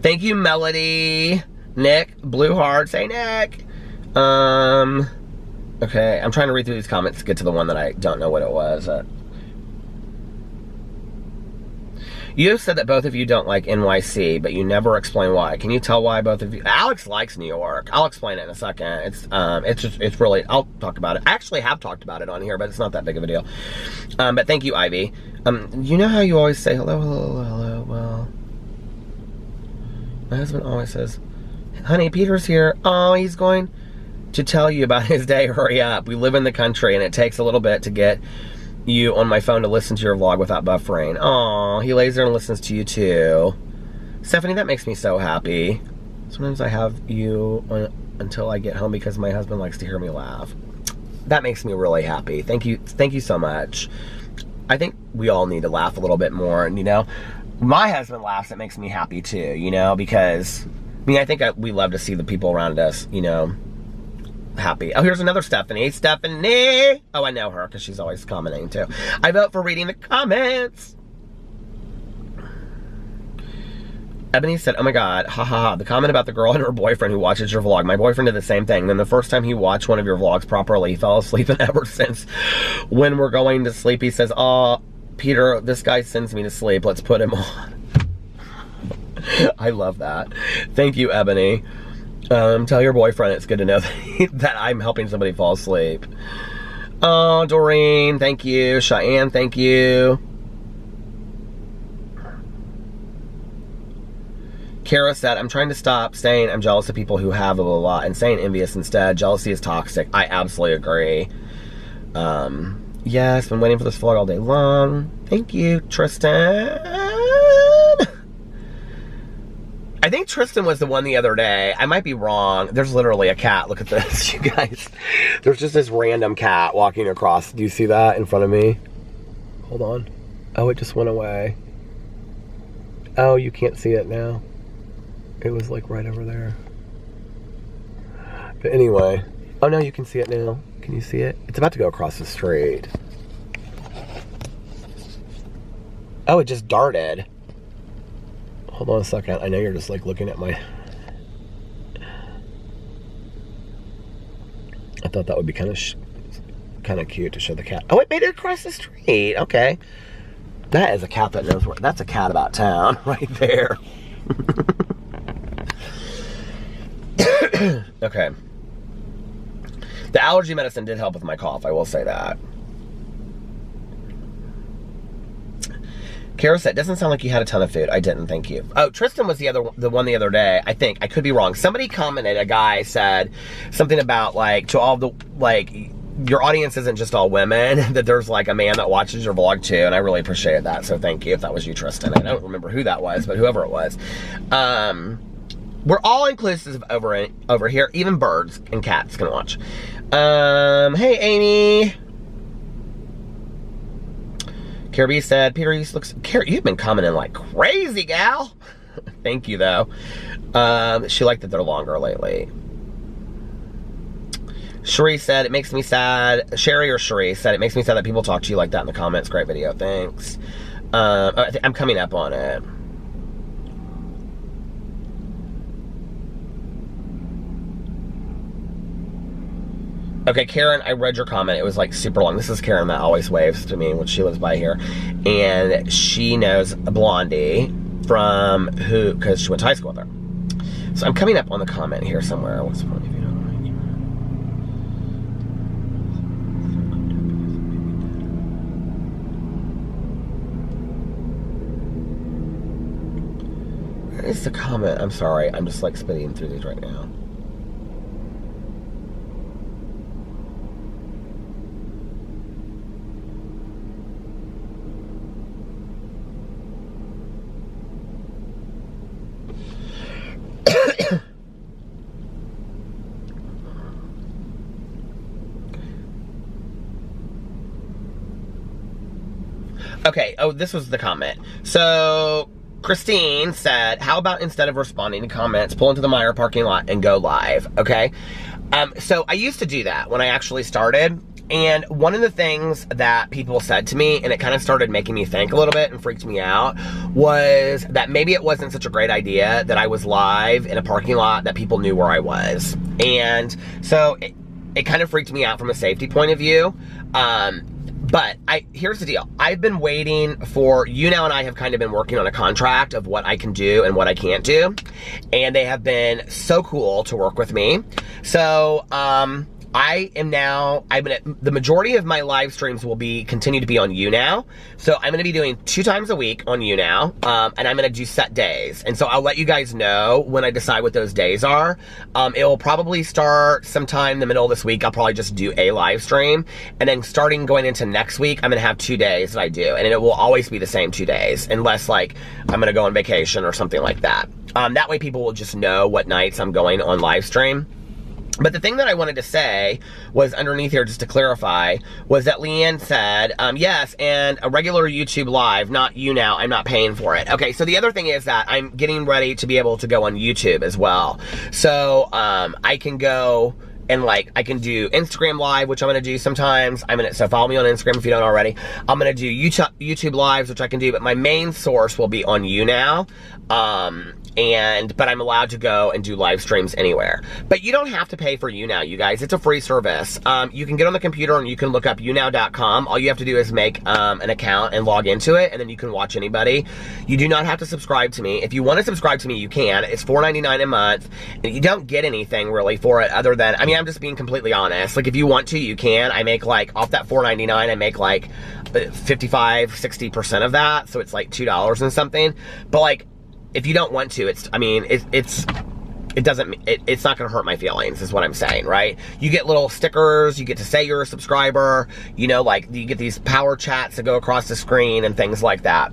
Thank you, Melody. Nick, blue hearts. Hey, Nick. Okay, I'm trying to read through these comments to get to the one that I don't know what it was. You have said that both of you don't like NYC, but you never explain why. Can you tell why both of you? Alex likes New York. I'll explain it in a second. It's really, I'll talk about it. I actually have talked about it on here, but it's not that big of a deal. But thank you, Ivy. You know how you always say hello, hello, hello? Well, my husband always says, "Honey, Peter's here." Oh, he's going to tell you about his day. Hurry up. We live in the country and it takes a little bit to get you on my phone to listen to your vlog without buffering. Oh, he lays there and listens to you too. Stephanie, that makes me so happy. Sometimes I have you on until I get home because my husband likes to hear me laugh. That makes me really happy. Thank you so much. I think we all need to laugh a little bit more, and you know, my husband laughs, it makes me happy too, you know, because I mean, I think we love to see the people around us, you know, happy. Oh, here's another Stephanie. Stephanie! Oh, I know her because she's always commenting too. I vote for reading the comments. Ebony said, "Oh my god, ha ha ha, the comment about the girl and her boyfriend who watches your vlog. My boyfriend did the same thing. Then the first time he watched one of your vlogs properly, he fell asleep, and ever since when we're going to sleep, he says, 'Oh, Peter, this guy sends me to sleep. Let's put him on.'" I love that. Thank you, Ebony. Tell your boyfriend it's good to know that I'm helping somebody fall asleep. Oh, Doreen, thank you. Cheyenne, thank you. Kara said, "I'm trying to stop saying I'm jealous of people who have blah, blah, blah, and saying envious instead. Jealousy is toxic." I absolutely agree. Yes, been waiting for this vlog all day long. Thank you, Tristan. I think Tristan was the one the other day. I might be wrong. There's literally a cat. Look at this, you guys. There's just this random cat walking across. Do you see that in front of me? Hold on. Oh, it just went away. Oh, you can't see it now. It was like right over there. But anyway. Oh, no, you can see it now. Can you see it? It's about to go across the street. Oh, it just darted. Hold on a second. I know you're just like looking at my... I thought that would be kind of cute to show the cat. Oh, it made it across the street. Okay. That is a cat that knows where... That's a cat about town right there. Okay. The allergy medicine did help with my cough, I will say that. Kara said, "Doesn't sound like you had a ton of food." I didn't, thank you. Oh, Tristan was the one the other day, I think. I could be wrong. Somebody commented, a guy said something about, like, to all the, like, your audience isn't just all women, that there's, like, a man that watches your vlog, too, and I really appreciated that, so thank you if that was you, Tristan. I don't remember who that was, but whoever it was. We're all inclusive over here. Even birds and cats can watch. Hey, Amy. Kirby said, "Peter, you've been commenting like crazy, gal." Thank you, though. She liked that they're longer lately. Cherie said, "It makes me sad." Sherry or Cherie said, "It makes me sad that people talk to you like that in the comments." Great video, thanks. I'm coming up on it. Okay, Karen, I read your comment. It was like super long. This is Karen that always waves to me when she lives by here. And she knows Blondie. from who, because she went to high school with her. So I'm coming up on the comment here somewhere. What's the point if you don't like you? Where is the comment? I'm sorry. I'm just like spinning through these right now. Okay, oh, this was the comment. So, Christine said, how about instead of responding to comments, pull into the Meijer parking lot and go live, okay? So I used to do that when I actually started, and one of the things that people said to me, and it kind of started making me think a little bit and freaked me out, was that maybe it wasn't such a great idea that I was live in a parking lot that people knew where I was. And so it kind of freaked me out from a safety point of view. But here's the deal. I've been waiting for, YouNow and I have kind of been working on a contract of what I can do and what I can't do. And they have been so cool to work with me. So, the majority of my live streams will continue to be on YouNow. So I'm gonna be doing 2 times a week on YouNow, and I'm gonna do set days. And so I'll let you guys know when I decide what those days are. It will probably start sometime in the middle of this week. I'll probably just do a live stream. And then starting going into next week, I'm gonna have 2 days that I do. And it will always be the same 2 days, unless like I'm gonna go on vacation or something like that. That way people will just know what nights I'm going on live stream. But the thing that I wanted to say was underneath here, just to clarify, was that Leanne said, yes, and a regular YouTube live, not YouNow, I'm not paying for it. Okay, so the other thing is that I'm getting ready to be able to go on YouTube as well. So, I can go and like, I can do Instagram live, which I'm gonna do sometimes. So follow me on Instagram if you don't already. I'm gonna do YouTube lives, which I can do, but my main source will be on YouNow. But I'm allowed to go and do live streams anywhere. But you don't have to pay for YouNow, you guys. It's a free service. You can get on the computer and you can look up YouNow.com. All you have to do is make an account and log into it, and then you can watch anybody. You do not have to subscribe to me. If you want to subscribe to me, you can. It's $4.99 a month, and you don't get anything really for it other than, I mean, I'm just being completely honest. Like, if you want to, you can. I make like, off that $4.99, I make like 55-60% of that, so it's like $2 and something. But like, if you don't want to, it's not gonna hurt my feelings, is what I'm saying, right? You get little stickers, you get to say you're a subscriber, you know, like, you get these power chats that go across the screen and things like that.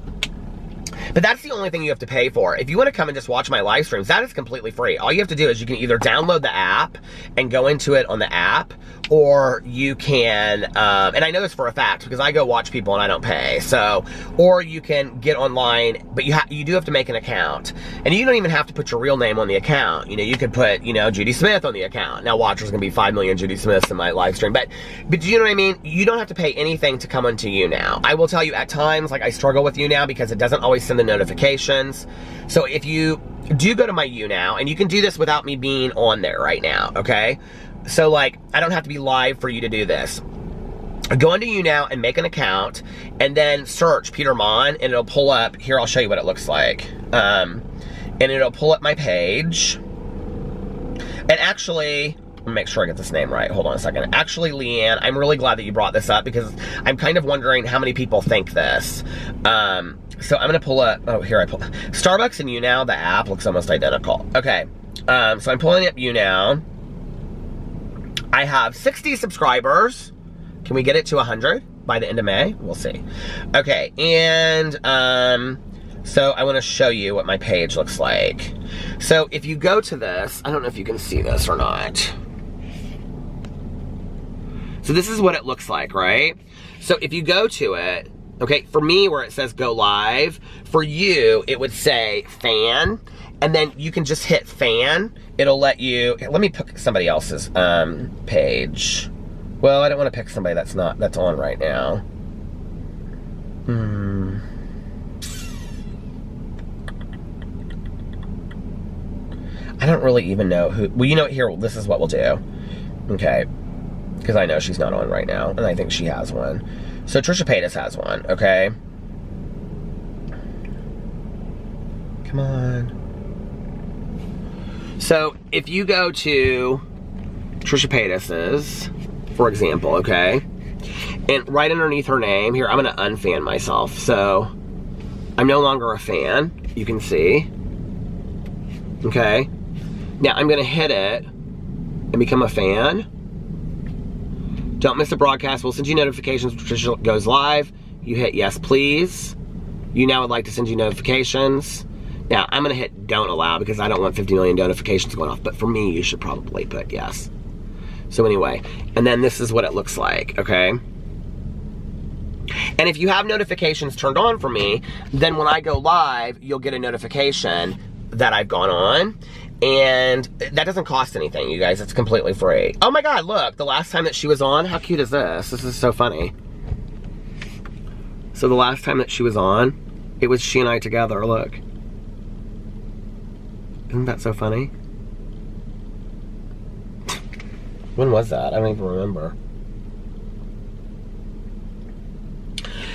But that's the only thing you have to pay for. If you want to come and just watch my live streams, that is completely free. All you have to do is you can either download the app and go into it on the app, or you can, and I know this for a fact because I go watch people and I don't pay, so, or you can get online, but you do have to make an account. And you don't even have to put your real name on the account. You know, you could put, you know, Judy Smith on the account. Now watch, there's gonna be 5 million Judy Smiths in my live stream, but do you know what I mean? You don't have to pay anything to come onto YouNow. I will tell you, at times, like, I struggle with YouNow because it doesn't always send the notifications. So if you do go to my YouNow, and you can do this without me being on there right now, okay? So like, I don't have to be live for you to do this. Go into YouNow and make an account, and then search Peter Monn, and it'll pull up, here, I'll show you what it looks like. And it'll pull up my page. And actually, let me make sure I get this name right. Hold on a second. Actually, Leanne, I'm really glad that you brought this up, because I'm kind of wondering how many people think this. So I'm gonna pull up, oh, here I pull, Starbucks and YouNow, the app looks almost identical. Okay, so I'm pulling up YouNow. I have 60 subscribers. Can we get it to 100 by the end of May? We'll see. Okay, and so I wanna show you what my page looks like. So if you go to this, I don't know if you can see this or not. So this is what it looks like, right? So if you go to it, okay, for me, where it says go live, for you, it would say fan, and then you can just hit fan. It'll let you, let me pick somebody else's page. Well, I don't want to pick somebody that's on right now. I don't really even know who, well, you know what, here, this is what we'll do. Okay, because I know she's not on right now, and I think she has one. So Trisha Paytas has one, okay? Come on. So, if you go to Trisha Paytas's, for example, okay? And right underneath her name, here, I'm gonna unfan myself. So, I'm no longer a fan, you can see. Okay? Now, I'm gonna hit it and become a fan. Don't miss the broadcast. We'll send you notifications when Trisha goes live. You hit yes, please. You now would like to send you notifications. Now, I'm gonna hit don't allow because I don't want 50 million notifications going off, but for me, you should probably put yes. So anyway, and then this is what it looks like, okay? And if you have notifications turned on for me, then when I go live, you'll get a notification that I've gone on. And that doesn't cost anything, you guys. It's completely free. Oh my God, look, the last time that she was on, how cute is this? This is so funny. So the last time that she was on, it was she and I together, look. Isn't that so funny? When was that? I don't even remember.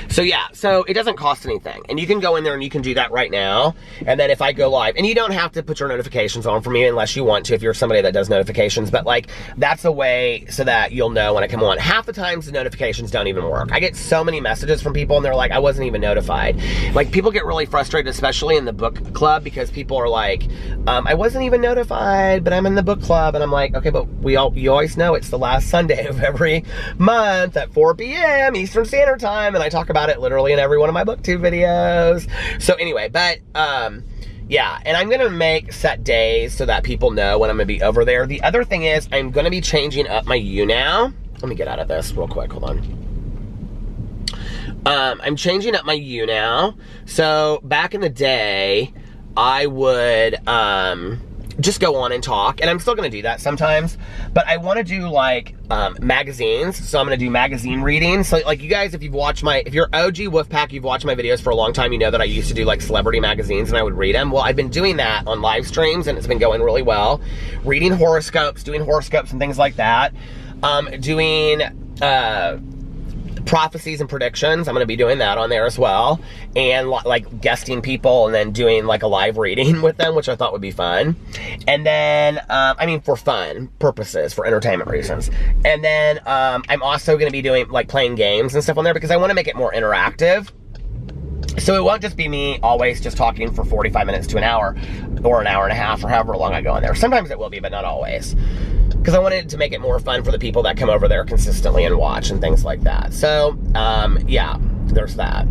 So yeah, so it doesn't cost anything. And you can go in there and you can do that right now. And then if I go live, and you don't have to put your notifications on for me unless you want to, if you're somebody that does notifications, but like, that's a way so that you'll know when I come on. Half the times the notifications don't even work. I get so many messages from people and they're like, I wasn't even notified. Like, people get really frustrated, especially in the book club, because people are like, I wasn't even notified, but I'm in the book club. And I'm like, okay, but you always know it's the last Sunday of every month at 4 p.m. Eastern Standard Time. And I talk about it literally in every one of my booktube videos. So anyway, but yeah, and I'm gonna make set days so that people know when I'm gonna be over there. The other thing is I'm gonna be changing up my YouNow. Let me get out of this real quick, hold on. I'm changing up my YouNow. So back in the day, I would just go on and talk, and I'm still gonna do that sometimes, but I wanna do like magazines, so I'm gonna do magazine reading. So like, you guys, if you're OG Wolfpack, you've watched my videos for a long time, you know that I used to do like celebrity magazines and I would read them. Well, I've been doing that on live streams and it's been going really well. Reading horoscopes, doing horoscopes and things like that. Doing prophecies and predictions. I'm going to be doing that on there as well. And like guesting people and then doing like a live reading with them, which I thought would be fun. And then, I mean, for fun purposes, for entertainment reasons. And then, I'm also going to be doing like playing games and stuff on there because I want to make it more interactive. So it won't just be me always just talking for 45 minutes to an hour or an hour and a half or however long I go in there. Sometimes it will be, but not always. Because I wanted to make it more fun for the people that come over there consistently and watch and things like that. So, yeah, there's that.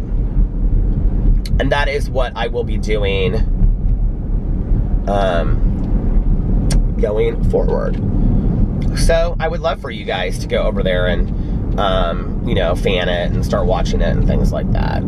And that is what I will be doing going forward. So, I would love for you guys to go over there and, you know, fan it and start watching it and things like that.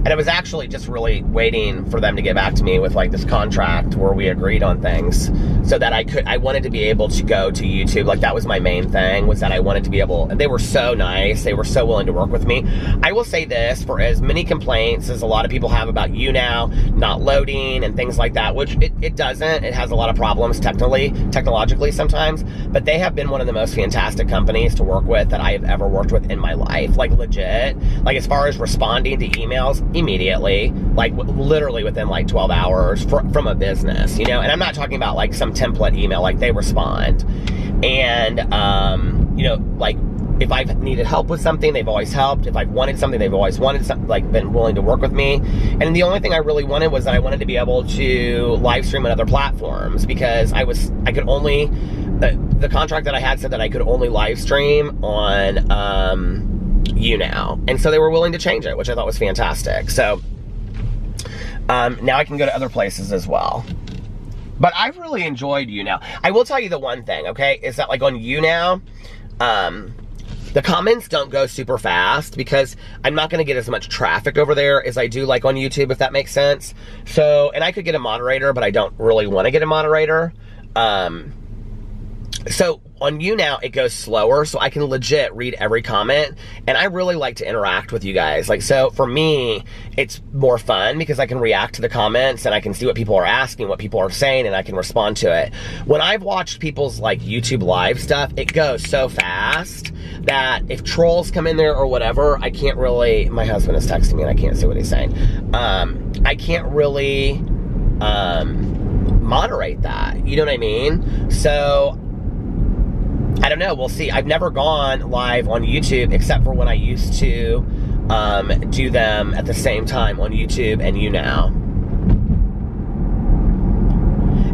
And I was actually just really waiting for them to get back to me with like this contract where we agreed on things so that I wanted to be able to go to YouTube. Like, that was my main thing, was that I wanted to be able, and they were so nice. They were so willing to work with me. I will say this, for as many complaints as a lot of people have about YouNow not loading and things like that, which it doesn't. It has a lot of problems technologically sometimes, but they have been one of the most fantastic companies to work with that I have ever worked with in my life. Like, legit. Like, as far as responding to emails, immediately, like literally within like 12 hours from a business, you know. And I'm not talking about like some template email, like they respond. And you know, like if I've needed help with something, they've always helped. If I've wanted something, they've always wanted something, like been willing to work with me. And the only thing I really wanted was that I wanted to be able to live stream on other platforms, because I could only, the contract that I had said that I could only live stream on YouNow, and so they were willing to change it, which I thought was fantastic. So now I can go to other places as well. But I've really enjoyed YouNow. I will tell you the one thing, okay, is that like on YouNow, the comments don't go super fast because I'm not going to get as much traffic over there as I do like on YouTube, if that makes sense. So, and I could get a moderator, but I don't really want to get a moderator. So on YouNow, it goes slower, so I can legit read every comment, and I really like to interact with you guys. Like, so for me, it's more fun because I can react to the comments and I can see what people are asking, what people are saying, and I can respond to it. When I've watched people's like YouTube live stuff, it goes so fast that if trolls come in there or whatever, I can't really, my husband is texting me and I can't see what he's saying. I can't really moderate that, you know what I mean? So I don't know, we'll see. I've never gone live on YouTube except for when I used to do them at the same time on YouTube and YouNow.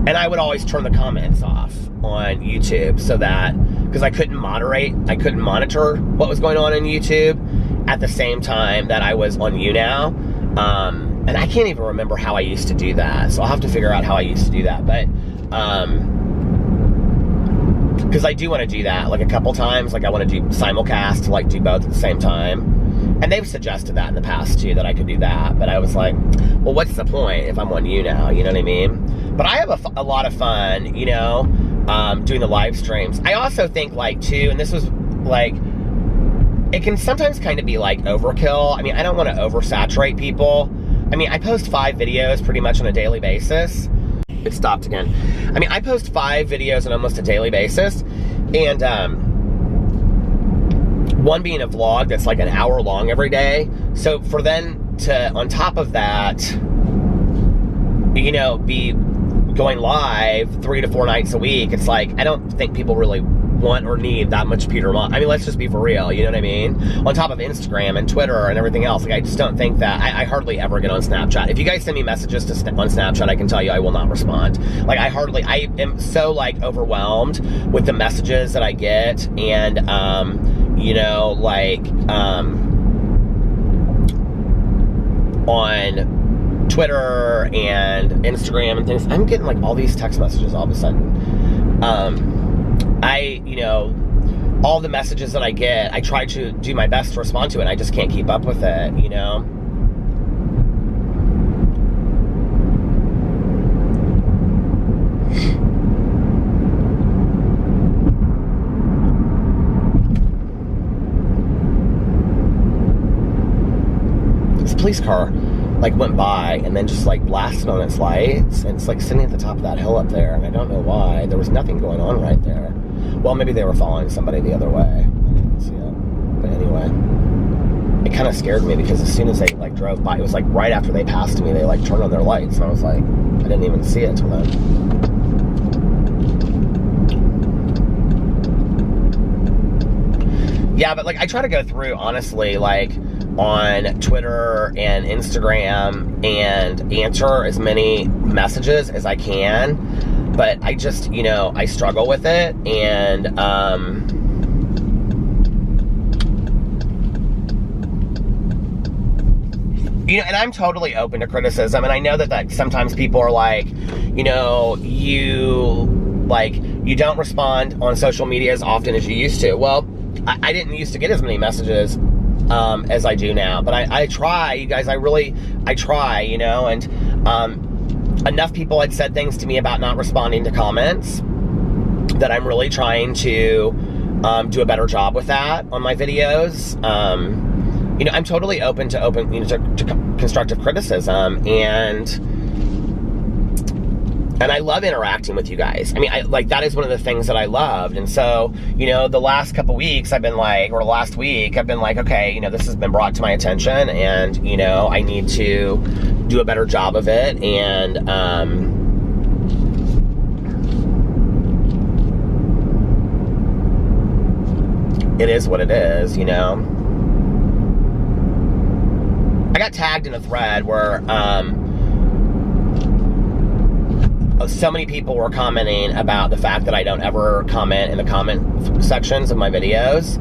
And I would always turn the comments off on YouTube so that, because I couldn't monitor what was going on YouTube at the same time that I was on YouNow. And I can't even remember how I used to do that. So I'll have to figure out how I used to do that. But, because I do want to do that like a couple times. Like I want to do simulcast, like do both at the same time. And they've suggested that in the past too, that I could do that. But I was like, well, what's the point if I'm on YouNow? You know what I mean? But I have a lot of fun, you know, doing the live streams. I also think like too, and this was like, it can sometimes kind of be like overkill. I mean, I don't want to oversaturate people. I mean, I post 5 videos pretty much on a daily basis. It stopped again. I mean, I post 5 videos on almost a daily basis, and one being a vlog that's like an hour long every day. So for them to, on top of that, you know, be going live 3 to 4 nights a week, it's like, I don't think people really want or need that much Peter Monn. I mean, let's just be for real, you know what I mean? On top of Instagram and Twitter and everything else, like I just don't think that, I hardly ever get on Snapchat. If you guys send me messages on Snapchat, I can tell you I will not respond. Like I am so like overwhelmed with the messages that I get, and you know, like on Twitter and Instagram and things, I'm getting like all these text messages all of a sudden. You know, all the messages that I get, I try to do my best to respond to it, and I just can't keep up with it, you know? This police car like went by and then just like blasted on its lights, and it's like sitting at the top of that hill up there, and I don't know why. There was nothing going on right there. Well, maybe they were following somebody the other way. I didn't see it. But anyway, it kind of scared me because as soon as they like drove by, it was like right after they passed me, they like turned on their lights, and I was like, I didn't even see it until then. Yeah, but like I try to go through, honestly, like on Twitter and Instagram and answer as many messages as I can, but I just, you know, I struggle with it, and you know, and I'm totally open to criticism, and I know that sometimes people are like, you know, you don't respond on social media as often as you used to. Well, I didn't used to get as many messages as I do now, but I try, you guys, I try, you know, and enough people had said things to me about not responding to comments that I'm really trying to do a better job with that on my videos. You know, I'm totally open to to constructive criticism, and I love interacting with you guys. I mean, that is one of the things that I loved. And so, you know, the last couple weeks I've been like, or last week, I've been like, okay, you know, this has been brought to my attention, and, you know, I need to do a better job of it. And, it is what it is, you know. I got tagged in a thread where, so many people were commenting about the fact that I don't ever comment in the comment sections of my videos,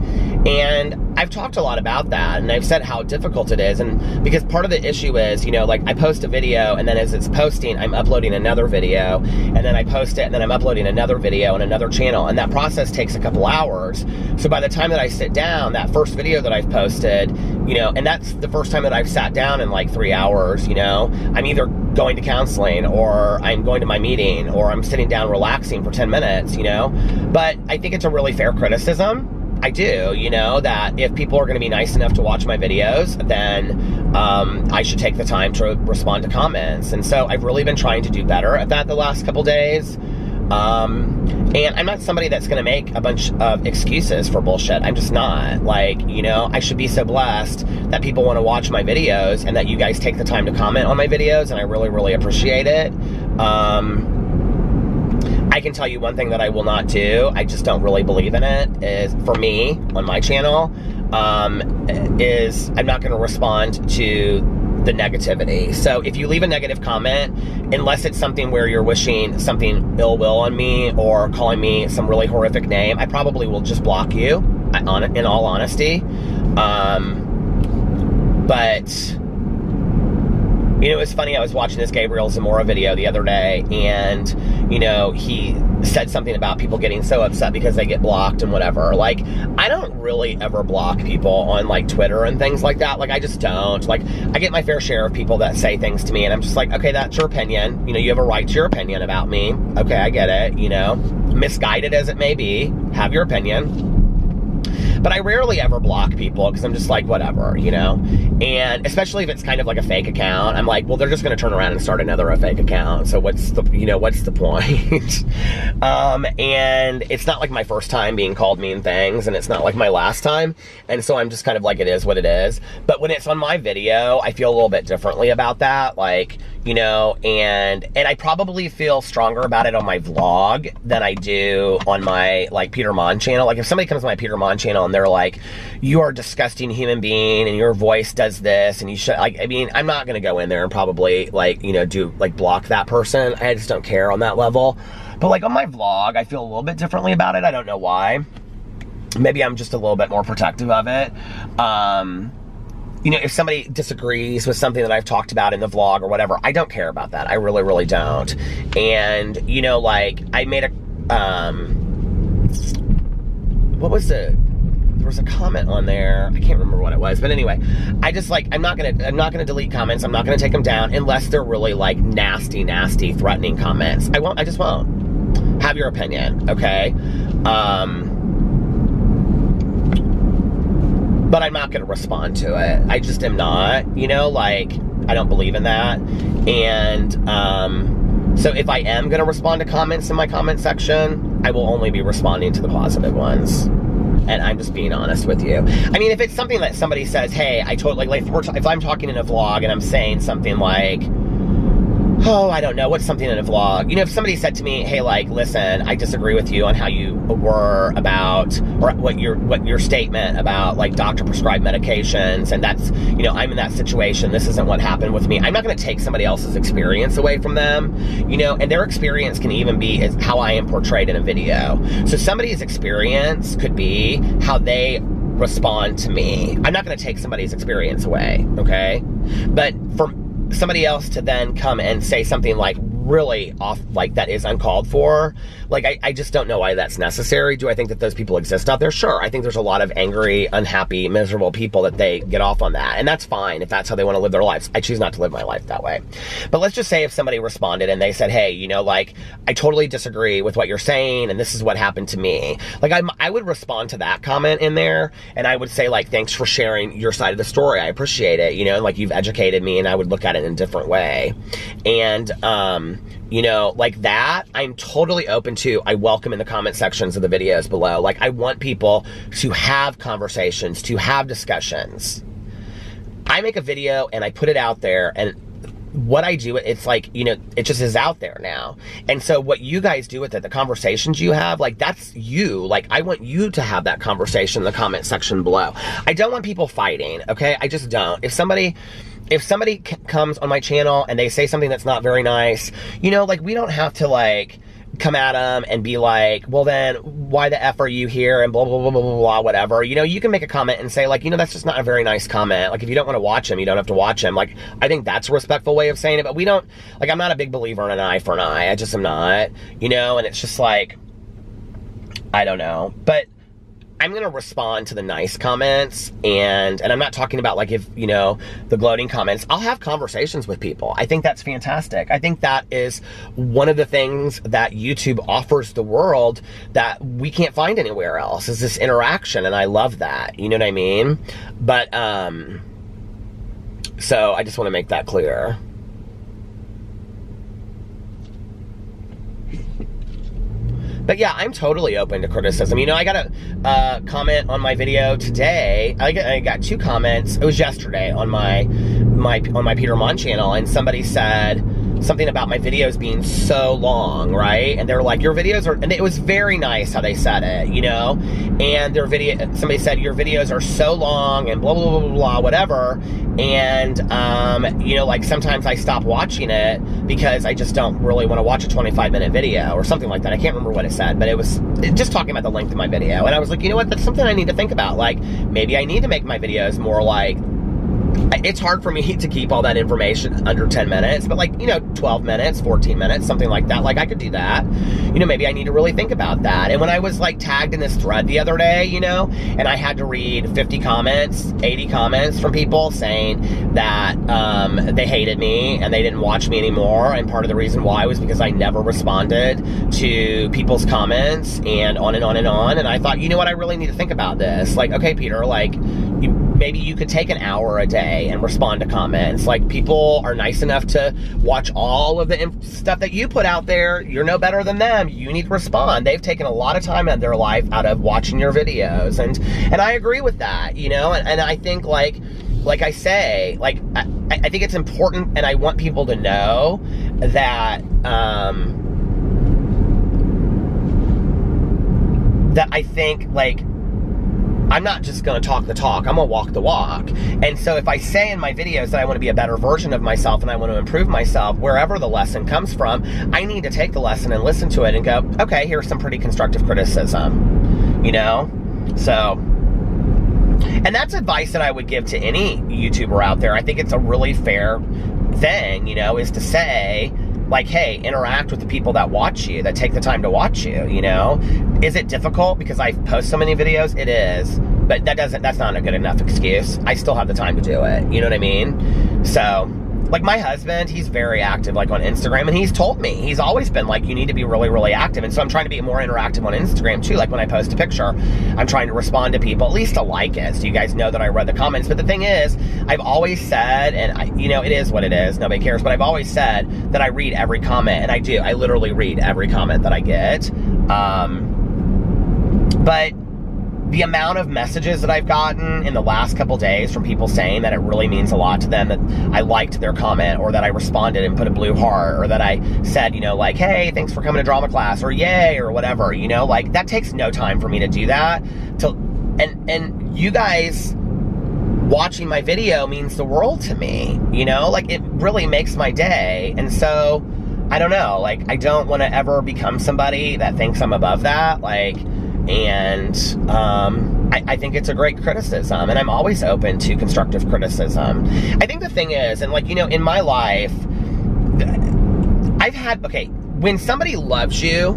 and I've talked a lot about that, and I've said how difficult it is, and because part of the issue is, you know, like I post a video, and then as it's posting, I'm uploading another video, and then I post it, and then I'm uploading another video on another channel, and that process takes a couple hours. So by the time that I sit down, that first video that I've posted, you know, and that's the first time that I've sat down in like 3 hours, you know, I'm either going to counseling, or I'm going to my meeting, or I'm sitting down relaxing for 10 minutes, you know. But I think it's a really fair criticism. I do, you know, that if people are going to be nice enough to watch my videos, then I should take the time to respond to comments. And so I've really been trying to do better at that the last couple days. And I'm not somebody that's going to make a bunch of excuses for bullshit. I'm just not. Like, you know, I should be so blessed that people want to watch my videos and that you guys take the time to comment on my videos, and I really, really appreciate it. I can tell you one thing that I will not do, I just don't really believe in it, is for me, on my channel, is I'm not going to respond to the negativity. So if you leave a negative comment, unless it's something where you're wishing something ill will on me or calling me some really horrific name, I probably will just block you, in all honesty. But you know, it was funny, I was watching this Gabriel Zamora video the other day, and, you know, he said something about people getting so upset because they get blocked and whatever. Like, I don't really ever block people on, like, Twitter and things like that. Like, I just don't. Like, I get my fair share of people that say things to me, and I'm just like, okay, that's your opinion. You know, you have a right to your opinion about me. Okay, I get it, you know. Misguided as it may be, have your opinion. But I rarely ever block people because I'm just like, whatever, you know? And especially if it's kind of like a fake account, I'm like, well, they're just going to turn around and start another fake account. So what's the, you know, what's the point? And it's not like my first time being called mean things, and it's not like my last time. And so I'm just kind of like, it is what it is. But when it's on my video, I feel a little bit differently about that. Like, you know, and I probably feel stronger about it on my vlog than I do on my, like, Peter Monn channel. Like, if somebody comes to my Peter Monn channel and they're like, you are a disgusting human being and your voice does this and you should, like, I mean, I'm not gonna go in there and probably, like, you know, block that person. I just don't care on that level. But, like, on my vlog, I feel a little bit differently about it. I don't know why. Maybe I'm just a little bit more protective of it. You know, if somebody disagrees with something that I've talked about in the vlog or whatever, I don't care about that. I really, really don't. And, you know, like, I made a, what was it? There was a comment on there. I can't remember what it was. But anyway, I just, like, I'm not gonna delete comments. I'm not gonna take them down unless they're really, like, nasty, nasty, threatening comments. I just won't. Have your opinion, okay? But I'm not going to respond to it. I just am not, you know, like, I don't believe in that. And so if I am going to respond to comments in my comment section, I will only be responding to the positive ones. And I'm just being honest with you. I mean, if it's something that somebody says, hey, I totally, like, if I'm talking in a vlog and I'm saying something like, oh, I don't know, what's something in a vlog? You know, if somebody said to me, hey, like, listen, I disagree with you on how you were about, or what your statement about, like, doctor prescribed medications, and that's, you know, I'm in that situation, this isn't what happened with me. I'm not going to take somebody else's experience away from them, you know, and their experience can even be how I am portrayed in a video. So somebody's experience could be how they respond to me. I'm not going to take somebody's experience away, okay? But for somebody else to then come and say something like really off, like, that is uncalled for, like, I just don't know why that's necessary. Do I think that those people exist out there? Sure. I think there's a lot of angry, unhappy, miserable people that they get off on that, and that's fine if that's how they want to live their lives. I choose not to live my life that way. But let's just say if somebody responded and they said, hey, you know, like, I totally disagree with what you're saying, and this is what happened to me. Like, I would respond to that comment in there, and I would say, like, thanks for sharing your side of the story. I appreciate it, you know, like, you've educated me, and I would look at it in a different way. And, you know, like that, I'm totally open to. I welcome in the comment sections of the videos below. Like, I want people to have conversations, to have discussions. I make a video and I put it out there, and what I do, it's like, you know, it just is out there now. And so what you guys do with it, the conversations you have, like, that's you. Like, I want you to have that conversation in the comment section below. I don't want people fighting, okay? I just don't. If somebody comes on my channel and they say something that's not very nice, you know, like, we don't have to, like, come at them and be like, well then, why the F are you here, and blah, blah, blah, blah, blah, blah, whatever. You know, you can make a comment and say, like, you know, that's just not a very nice comment. Like, if you don't want to watch him, you don't have to watch him. Like, I think that's a respectful way of saying it, but we don't, like, I'm not a big believer in an eye for an eye. I just am not, you know, and it's just like, I don't know. But I'm going to respond to the nice comments, and I'm not talking about, like, if, you know, the gloating comments. I'll have conversations with people. I think that's fantastic. I think that is one of the things that YouTube offers the world that we can't find anywhere else, is this interaction, and I love that. You know what I mean? But, so I just want to make that clear. But yeah, I'm totally open to criticism. You know, I got a comment on my video today. I got 2 comments. It was yesterday on my Peter Monn channel, and somebody said something about my videos being so long, right? And they're like, your videos are, and it was very nice how they said it, you know? And somebody said, your videos are so long and blah, blah, blah, blah, blah, whatever. And, you know, like, sometimes I stop watching it because I just don't really want to watch a 25-minute video or something like that. I can't remember what it said, but it was just talking about the length of my video. And I was like, you know what? That's something I need to think about. Like, maybe I need to make my videos more like, it's hard for me to keep all that information under 10 minutes, but, like, you know, 12 minutes, 14 minutes, something like that. Like, I could do that. You know, maybe I need to really think about that. And when I was, like, tagged in this thread the other day, you know, and I had to read 50 comments, 80 comments from people saying that they hated me and they didn't watch me anymore. And part of the reason why was because I never responded to people's comments, and on and on and on. And I thought, you know what, I really need to think about this. Like, okay, Peter, like, maybe you could take an hour a day and respond to comments. Like, people are nice enough to watch all of the stuff that you put out there. You're no better than them. You need to respond. They've taken a lot of time in their life out of watching your videos. And I agree with that, you know? And I think, like I say, like, I think it's important, and I want people to know that, that I think, like, I'm not just going to talk the talk, I'm going to walk the walk. And so if I say in my videos that I want to be a better version of myself and I want to improve myself, wherever the lesson comes from, I need to take the lesson and listen to it and go, okay, here's some pretty constructive criticism, you know? So, and that's advice that I would give to any YouTuber out there. I think it's a really fair thing, you know, is to say, like, hey, interact with the people that watch you, that take the time to watch you, you know? Is it difficult because I post so many videos? It is, but that's not a good enough excuse. I still have the time to do it, you know what I mean? So, like, my husband, he's very active, like, on Instagram, and he's told me, he's always been like, you need to be really, really active. And so I'm trying to be more interactive on Instagram too. Like, when I post a picture, I'm trying to respond to people, at least to like it, so you guys know that I read the comments. But the thing is, I've always said, and you know, it is what it is, nobody cares, but I've always said that I read every comment, and I do. I literally read every comment that I get. But the amount of messages that I've gotten in the last couple days from people saying that it really means a lot to them, that I liked their comment, or that I responded and put a blue heart, or that I said, you know, like, hey, thanks for coming to drama class, or yay, or whatever, you know, like, that takes no time for me to do that. And you guys watching my video means the world to me, you know, like, it really makes my day. And so, I don't know, like, I don't want to ever become somebody that thinks I'm above that, like, and I think it's a great criticism, and I'm always open to constructive criticism. I think the thing is, and, like, you know, in my life, I've had, okay, when somebody loves you,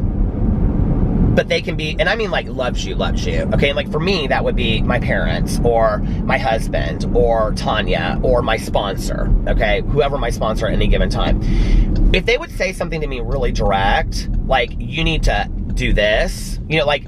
but they can be, and I mean, like, loves you, okay? And, like, for me, that would be my parents, or my husband, or Tanya, or my sponsor, okay? Whoever my sponsor at any given time. If they would say something to me really direct, like, you need to do this, you know, like,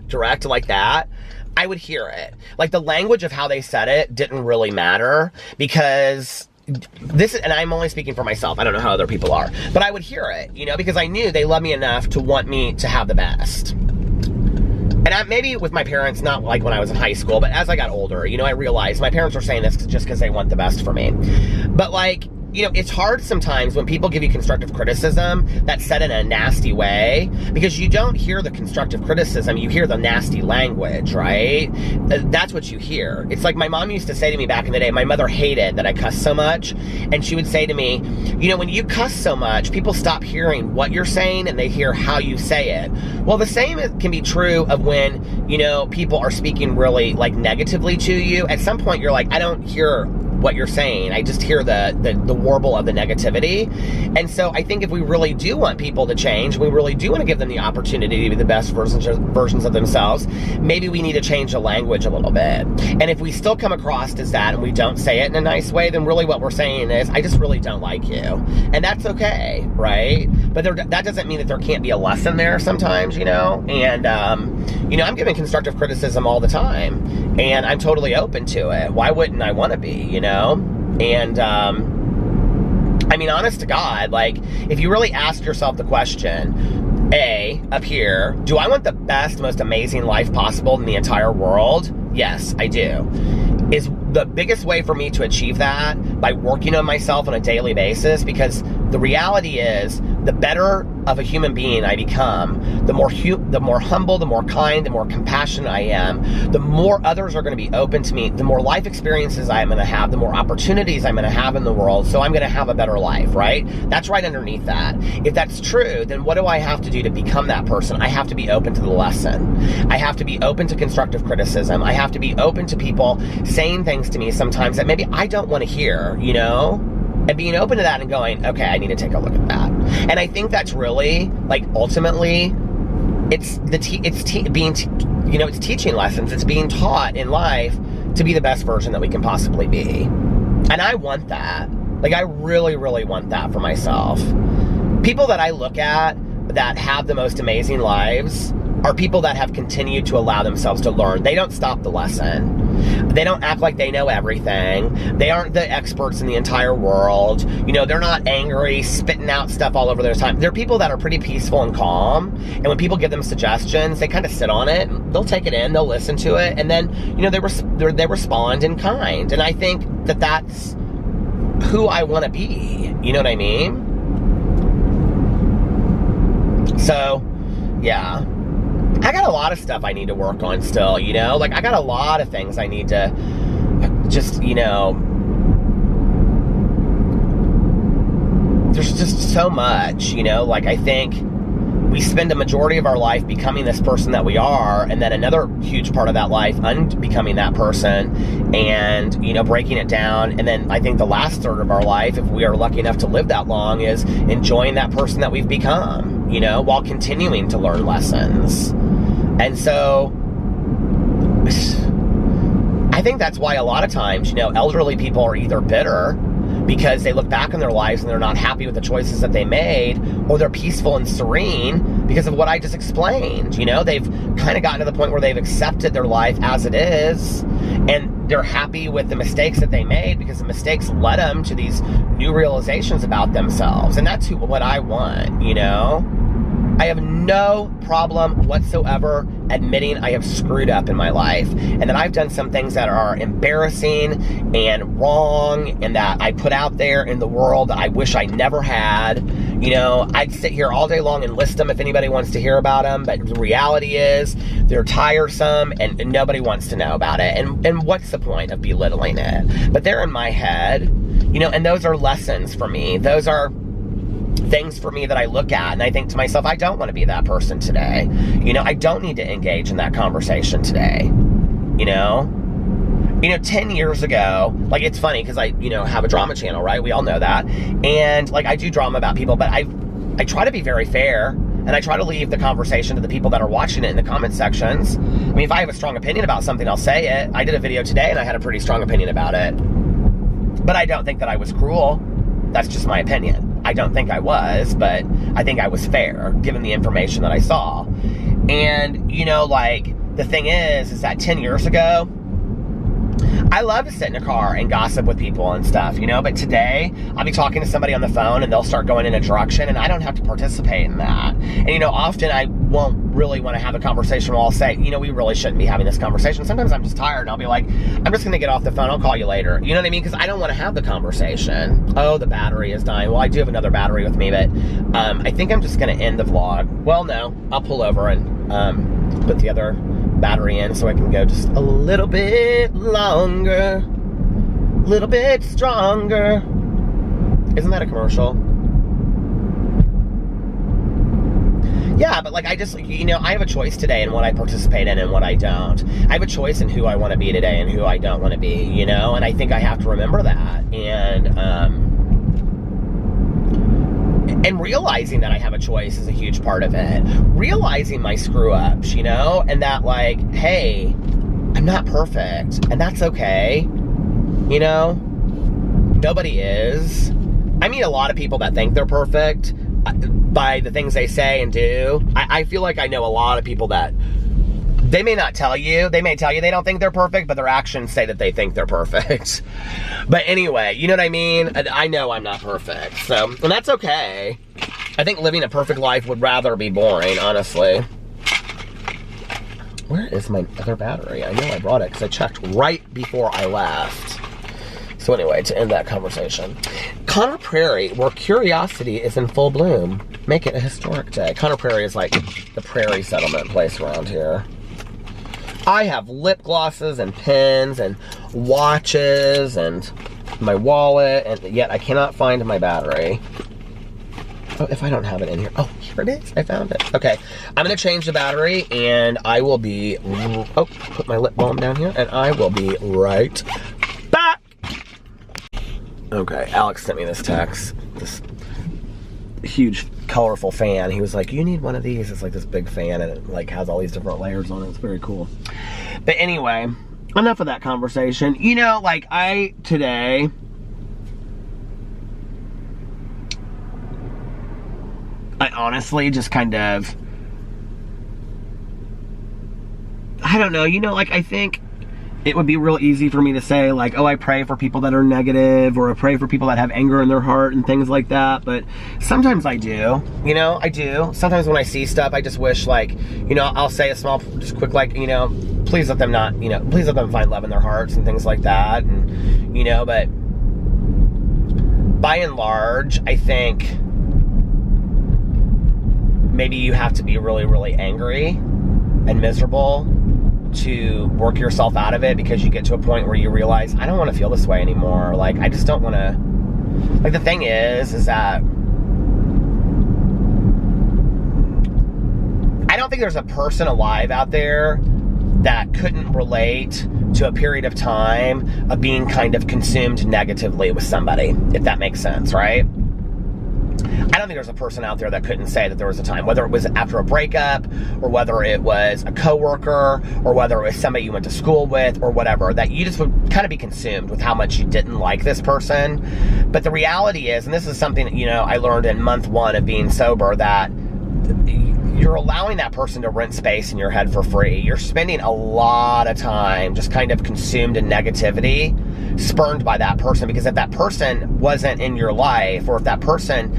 direct like that, I would hear it. Like, the language of how they said it didn't really matter, because this, and I'm only speaking for myself, I don't know how other people are, but I would hear it, you know, because I knew they love me enough to want me to have the best. And maybe with my parents, not like when I was in high school, but as I got older, you know, I realized my parents were saying this just because they want the best for me. But, like, it's hard sometimes when people give you constructive criticism that's said in a nasty way, because you don't hear the constructive criticism, you hear the nasty language, right? That's what you hear. It's like my mom used to say to me back in the day, my mother hated that I cussed so much, and she would say to me, when you cuss so much, people stop hearing what you're saying and they hear how you say it. Well, the same can be true of when, people are speaking really like negatively to you. At some point you're like, I don't hear what you're saying. I just hear the warble of the negativity. And so I think if we really do want people to change, we really do want to give them the opportunity to be the best versions of themselves, maybe we need to change the language a little bit. And if we still come across as that and we don't say it in a nice way, then really what we're saying is, I just really don't like you. And that's okay, right? But that doesn't mean that there can't be a lesson there sometimes, And, I'm giving constructive criticism all the time, and I'm totally open to it. Why wouldn't I want to be, And, honest to God, like, if you really ask yourself the question, up here, do I want the best, most amazing life possible in the entire world? Yes, I do. Is the biggest way for me to achieve that by working on myself on a daily basis, because the reality is, the better of a human being I become, the more humble, the more kind, the more compassionate I am, the more others are going to be open to me, the more life experiences I'm going to have, the more opportunities I'm going to have in the world, so I'm going to have a better life, right? That's right underneath that. If that's true, then what do I have to do to become that person? I have to be open to the lesson. I have to be open to constructive criticism. I have to be open to people saying things to me sometimes that maybe I don't want to hear, And being open to that and going, okay, I need to take a look at that. And I think that's really, like, ultimately, it's teaching lessons. It's being taught in life to be the best version that we can possibly be. And I want that. Like, I really, really want that for myself. People that I look at that have the most amazing lives are people that have continued to allow themselves to learn. They don't stop the lesson. They don't act like they know everything. They aren't the experts in the entire world. They're not angry, spitting out stuff all over their time. They're people that are pretty peaceful and calm. And when people give them suggestions, they kind of sit on it. They'll take it in. They'll listen to it. And then, they respond in kind. And I think that that's who I want to be. You know what I mean? So, yeah. I got a lot of stuff I need to work on still, Like, I got a lot of things I need to just, There's just so much, Like, I think we spend a majority of our life becoming this person that we are, and then another huge part of that life unbecoming that person and, breaking it down. And then I think the last third of our life, if we are lucky enough to live that long, is enjoying that person that we've become, while continuing to learn lessons. And so I think that's why a lot of times, elderly people are either bitter because they look back on their lives and they're not happy with the choices that they made, or they're peaceful and serene because of what I just explained. They've kind of gotten to the point where they've accepted their life as it is, and they're happy with the mistakes that they made because the mistakes led them to these new realizations about themselves. And that's what I want, I have no problem whatsoever admitting I have screwed up in my life, and that I've done some things that are embarrassing and wrong, and that I put out there in the world that I wish I never had. I'd sit here all day long and list them if anybody wants to hear about them, but the reality is they're tiresome and nobody wants to know about it. And what's the point of belittling it? But they're in my head, and those are lessons for me. Those are things for me that I look at and I think to myself, I don't want to be that person today. I don't need to engage in that conversation today. 10 years ago, like, it's funny because I, have a drama channel, right? We all know that. And, like, I do drama about people, but I try to be very fair, and I try to leave the conversation to the people that are watching it in the comment sections. If I have a strong opinion about something, I'll say it. I did a video today and I had a pretty strong opinion about it. But I don't think that I was cruel. That's just my opinion. I don't think I was, but I think I was fair, given the information that I saw. And, the thing is that 10 years ago, I love to sit in a car and gossip with people and stuff, but today, I'll be talking to somebody on the phone and they'll start going in a direction and I don't have to participate in that. And, often I won't really want to have a conversation, I'll say, you know, we really shouldn't be having this conversation. Sometimes I'm just tired and I'll be like, I'm just going to get off the phone. I'll call you later. You know what I mean? Because I don't want to have the conversation. Oh, the battery is dying. Well, I do have another battery with me, but I think I'm just going to end the vlog. Well, no, I'll pull over and put the other battery in so I can go just a little bit longer, a little bit stronger. Isn't that a commercial? Yeah, but like I just, you know, I have a choice today in what I participate in and what I don't. I have a choice in who I want to be today and who I don't want to be, you know, and I think I have to remember that. And realizing that I have a choice is a huge part of it. Realizing my screw-ups, you know, and that like, hey, I'm not perfect, and that's okay, you know? Nobody is. I meet a lot of people that think they're perfect by the things they say and do. I feel like I know a lot of people that they may not tell you, they may tell you they don't think they're perfect, but their actions say that they think they're perfect. But anyway, you know what I mean? I know I'm not perfect, so, and that's okay. I think living a perfect life would rather be boring, honestly. Where is my other battery? I know I brought it because I checked right before I left. So anyway, to end that conversation. Conner Prairie, where curiosity is in full bloom. Make it a historic day. Conner Prairie is like the prairie settlement place around here. I have lip glosses and pens and watches and my wallet, and yet I cannot find my battery. Oh, if I don't have it in here. Oh, here it is. I found it. Okay, I'm going to change the battery, and I will be... Oh, put my lip balm down here, and I will be right back. Okay, Alex sent me this text. This huge, colorful fan. He was like, you need one of these. It's like this big fan, and it like has all these different layers on it. It's very cool. But anyway, enough of that conversation. You know, like today... I honestly just kind of, I don't know, you know, like I think it would be real easy for me to say like, oh, I pray for people that are negative, or I pray for people that have anger in their heart and things like that. But sometimes I do, you know, I do. Sometimes when I see stuff, I just wish like, you know, I'll say a small, just quick, like, you know, please let them not, you know, please let them find love in their hearts and things like that. And, you know, but by and large, I think maybe you have to be really, really angry and miserable to work yourself out of it, because you get to a point where you realize, I don't want to feel this way anymore. Like, I just don't want to... Like, the thing is that I don't think there's a person alive out there that couldn't relate to a period of time of being kind of consumed negatively with somebody, if that makes sense, right? I don't think there's a person out there that couldn't say that there was a time, whether it was after a breakup, or whether it was a coworker, or whether it was somebody you went to school with, or whatever, that you just would kind of be consumed with how much you didn't like this person. But the reality is, and this is something that, you know, I learned in month 1 of being sober, that you're allowing that person to rent space in your head for free. You're spending a lot of time just kind of consumed in negativity, spurned by that person, because if that person wasn't in your life, or if that person,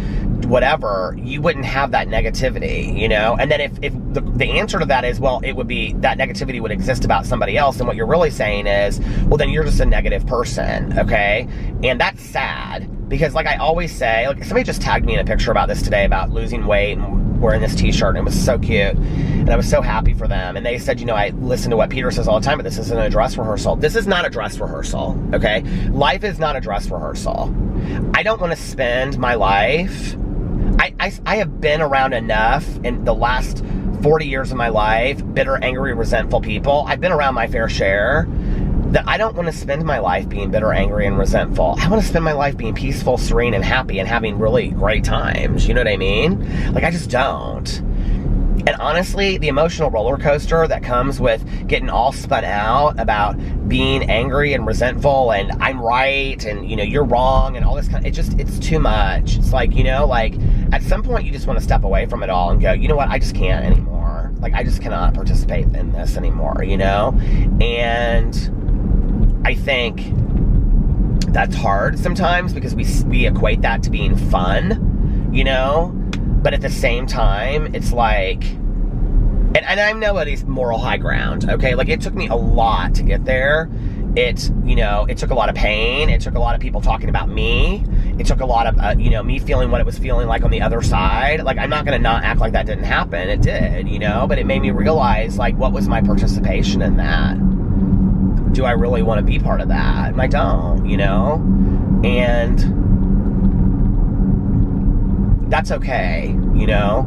whatever, you wouldn't have that negativity, you know? And then if the answer to that is, well, it would be that negativity would exist about somebody else, and what you're really saying is, well, then you're just a negative person, okay? And that's sad, because like I always say, like somebody just tagged me in a picture about this today, about losing weight and wearing this t-shirt, and it was so cute, and I was so happy for them. And they said, you know, I listen to what Peter says all the time, but this isn't a dress rehearsal. This is not a dress rehearsal, okay? Life is not a dress rehearsal. I don't want to spend my life... I have been around enough in the last 40 years of my life, bitter, angry, resentful people. I've been around my fair share, that I don't want to spend my life being bitter, angry, and resentful. I want to spend my life being peaceful, serene, and happy, and having really great times. You know what I mean? Like, I just don't. And honestly, the emotional roller coaster that comes with getting all spun out about being angry and resentful, and I'm right, and, you know, you're wrong, and all this kind of, it's too much. It's like, you know, like, at some point you just want to step away from it all and go, you know what, I just can't anymore. Like, I just cannot participate in this anymore, you know? And I think that's hard sometimes, because we equate that to being fun, you know? But at the same time, it's like, and I'm nobody's moral high ground, okay? Like, it took me a lot to get there. It, you know, it took a lot of pain. It took a lot of people talking about me. It took a lot of, you know, me feeling what it was feeling like on the other side. Like, I'm not going to not act like that didn't happen. It did, you know? But it made me realize, like, what was my participation in that? Do I really want to be part of that? And I don't, you know? And that's okay, you know?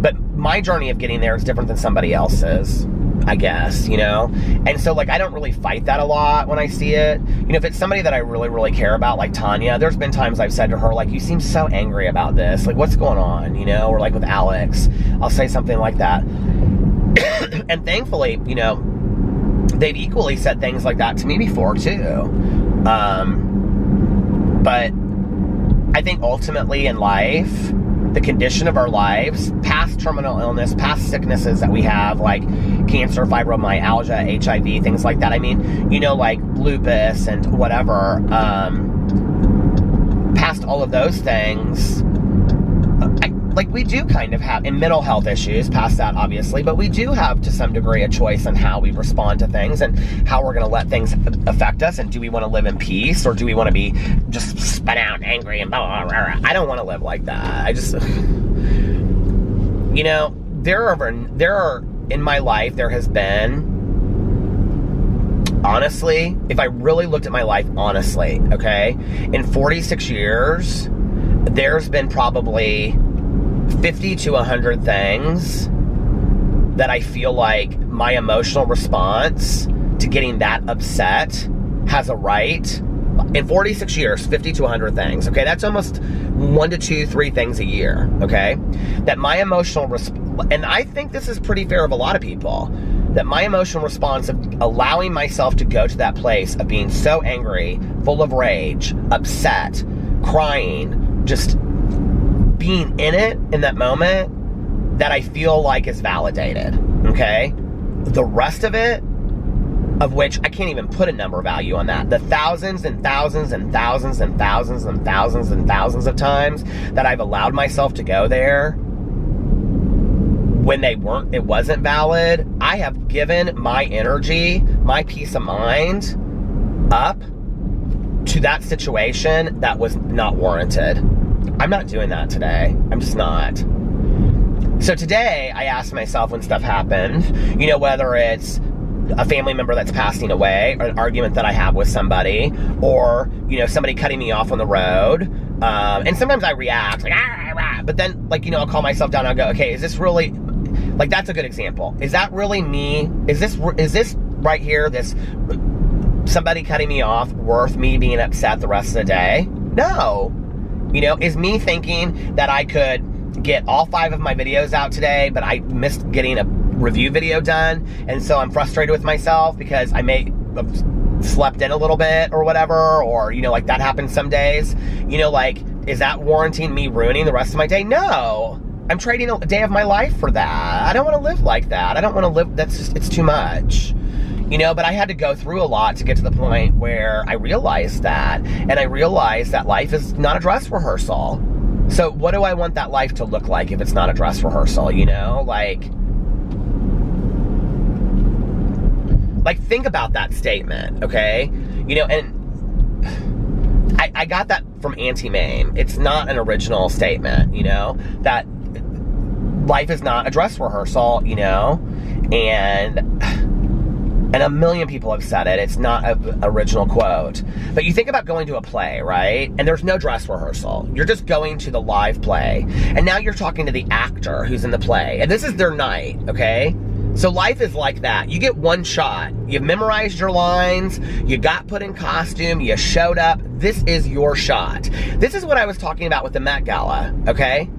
But my journey of getting there is different than somebody else's, I guess, you know? And so, like, I don't really fight that a lot when I see it. You know, if it's somebody that I really, really care about, like Tanya, there's been times I've said to her, like, you seem so angry about this. Like, what's going on, you know? Or, like, with Alex, I'll say something like that. And thankfully, you know, they've equally said things like that to me before, too. But I think ultimately in life, the condition of our lives, past terminal illness, past sicknesses that we have, like cancer, fibromyalgia, HIV, things like that. I mean, you know, like lupus and whatever, past all of those things, like we do kind of have, and mental health issues, past that obviously, but we do have to some degree a choice in how we respond to things and how we're going to let things affect us. And do we want to live in peace, or do we want to be just spun out and angry and blah, blah, blah, blah. I don't want to live like that. I just, you know, there are, in my life, there has been, honestly, if I really looked at my life honestly, okay, in 46 years, there's been probably 50 to 100 things that I feel like my emotional response to getting that upset has a right. In 46 years, 50 to 100 things, okay? That's almost 1 to 2, 3 things a year, okay? That my emotional and I think this is pretty fair of a lot of people, that my emotional response of allowing myself to go to that place of being so angry, full of rage, upset, crying, just being in it in that moment, that I feel like is validated, okay? The rest of it, of which I can't even put a number value on that, the thousands and thousands and thousands and thousands and thousands and thousands of times that I've allowed myself to go there when it wasn't valid, I have given my energy, my peace of mind up to that situation that was not warranted. I'm not doing that today. I'm just not. So today, I asked myself when stuff happened, you know, whether it's a family member that's passing away, or an argument that I have with somebody, or, you know, somebody cutting me off on the road. And sometimes I react, like, but then, like, you know, I'll calm myself down and I'll go, okay, is this really, like, that's a good example. Is that really me? Is this right here, this somebody cutting me off, worth me being upset the rest of the day? No. You know, is me thinking that I could get all 5 of my videos out today, but I missed getting a review video done, and so I'm frustrated with myself because I may have slept in a little bit or whatever, or, you know, like, that happens some days. You know, like, is that warranting me ruining the rest of my day? No. I'm trading a day of my life for that. I don't want to live like that. I don't want to live, that's just, it's too much. You know, but I had to go through a lot to get to the point where I realized that. And I realized that life is not a dress rehearsal. So what do I want that life to look like if it's not a dress rehearsal, you know? Like, think about that statement, okay? You know, and I got that from Auntie Mame. It's not an original statement, you know? That life is not a dress rehearsal, you know? And a million people have said it. It's not an original quote. But you think about going to a play, right? And there's no dress rehearsal. You're just going to the live play. And now you're talking to the actor who's in the play. And this is their night, okay? So life is like that. You get one shot. You've memorized your lines. You got put in costume. You showed up. This is your shot. This is what I was talking about with the Met Gala, okay?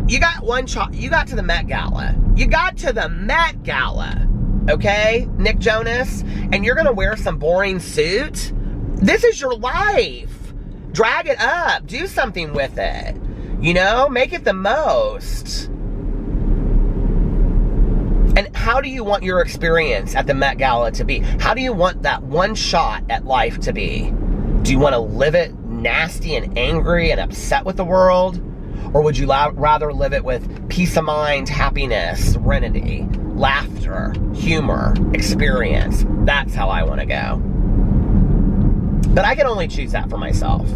You got one shot. You got to the Met Gala. You got to the Met Gala. Okay, Nick Jonas, and you're gonna wear some boring suit? This is your life. Drag it up. Do something with it. You know, make it the most. And how do you want your experience at the Met Gala to be? How do you want that one shot at life to be? Do you want to live it nasty and angry and upset with the world? Or would you rather live it with peace of mind, happiness, serenity, laughter, humor, experience? That's how I want to go. But I can only choose that for myself.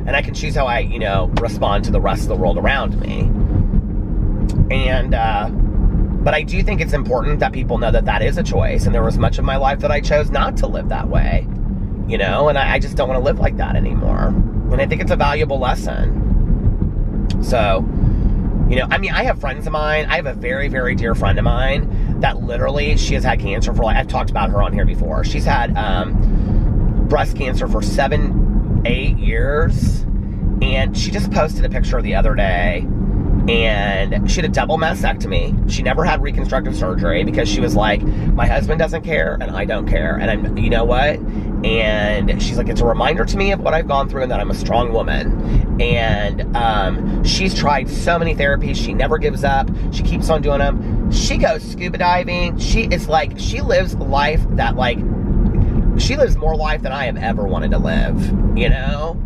And I can choose how I, you know, respond to the rest of the world around me. And, but I do think it's important that people know that that is a choice. And there was much of my life that I chose not to live that way. You know, and I just don't want to live like that anymore. And I think it's a valuable lesson. So, you know, I mean, I have friends of mine. I have a very, very dear friend of mine that literally, she has had cancer for, like, I've talked about her on here before. She's had breast cancer for 7-8 years. And she just posted a picture the other day. And she had a double mastectomy. She never had reconstructive surgery because she was like, my husband doesn't care and I don't care. And I'm, you know what? And she's like, it's a reminder to me of what I've gone through and that I'm a strong woman. And she's tried so many therapies. She never gives up. She keeps on doing them. She goes scuba diving. She lives life that, like, she lives more life than I have ever wanted to live, you know?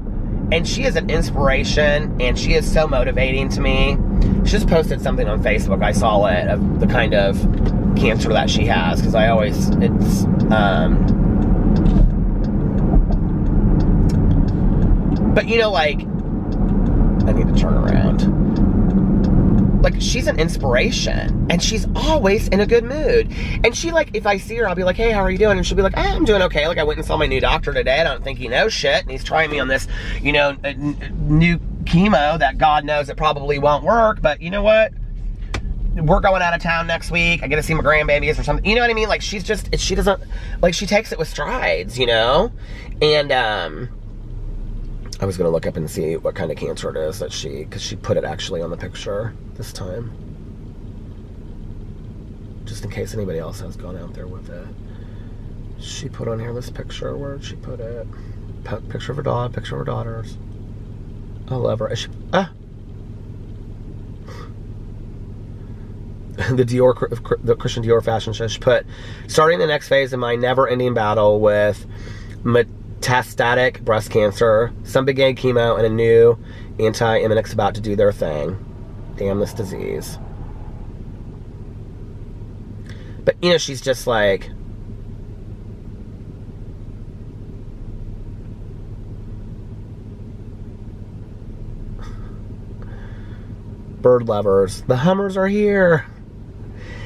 And she is an inspiration, and she is so motivating to me. She just posted something on Facebook. I saw it, of the kind of cancer that she has, because I always, it's, but you know, like, I need to turn around. Like, she's an inspiration, and she's always in a good mood. And she, like, if I see her, I'll be like, hey, how are you doing? And she'll be like, oh, I'm doing okay. Like, I went and saw my new doctor today. I don't think he knows shit, and he's trying me on this, you know, new chemo that God knows it probably won't work. But you know what? We're going out of town next week. I get to see my grandbabies or something. You know what I mean? Like, she's just, she doesn't, like, she takes it with strides, you know? And, I was going to look up and see what kind of cancer it is that because she put it actually on the picture this time. Just in case anybody else has gone out there with it. She put on here this picture. Where did she put it? Picture of her dog, picture of her daughters. I love her. The Christian Dior fashion show. She put, starting the next phase in my never-ending battle with metastatic breast cancer, some began chemo, and a new anti-eminence about to do their thing. Damn this disease. But, you know, she's just like, bird lovers, the Hummers are here.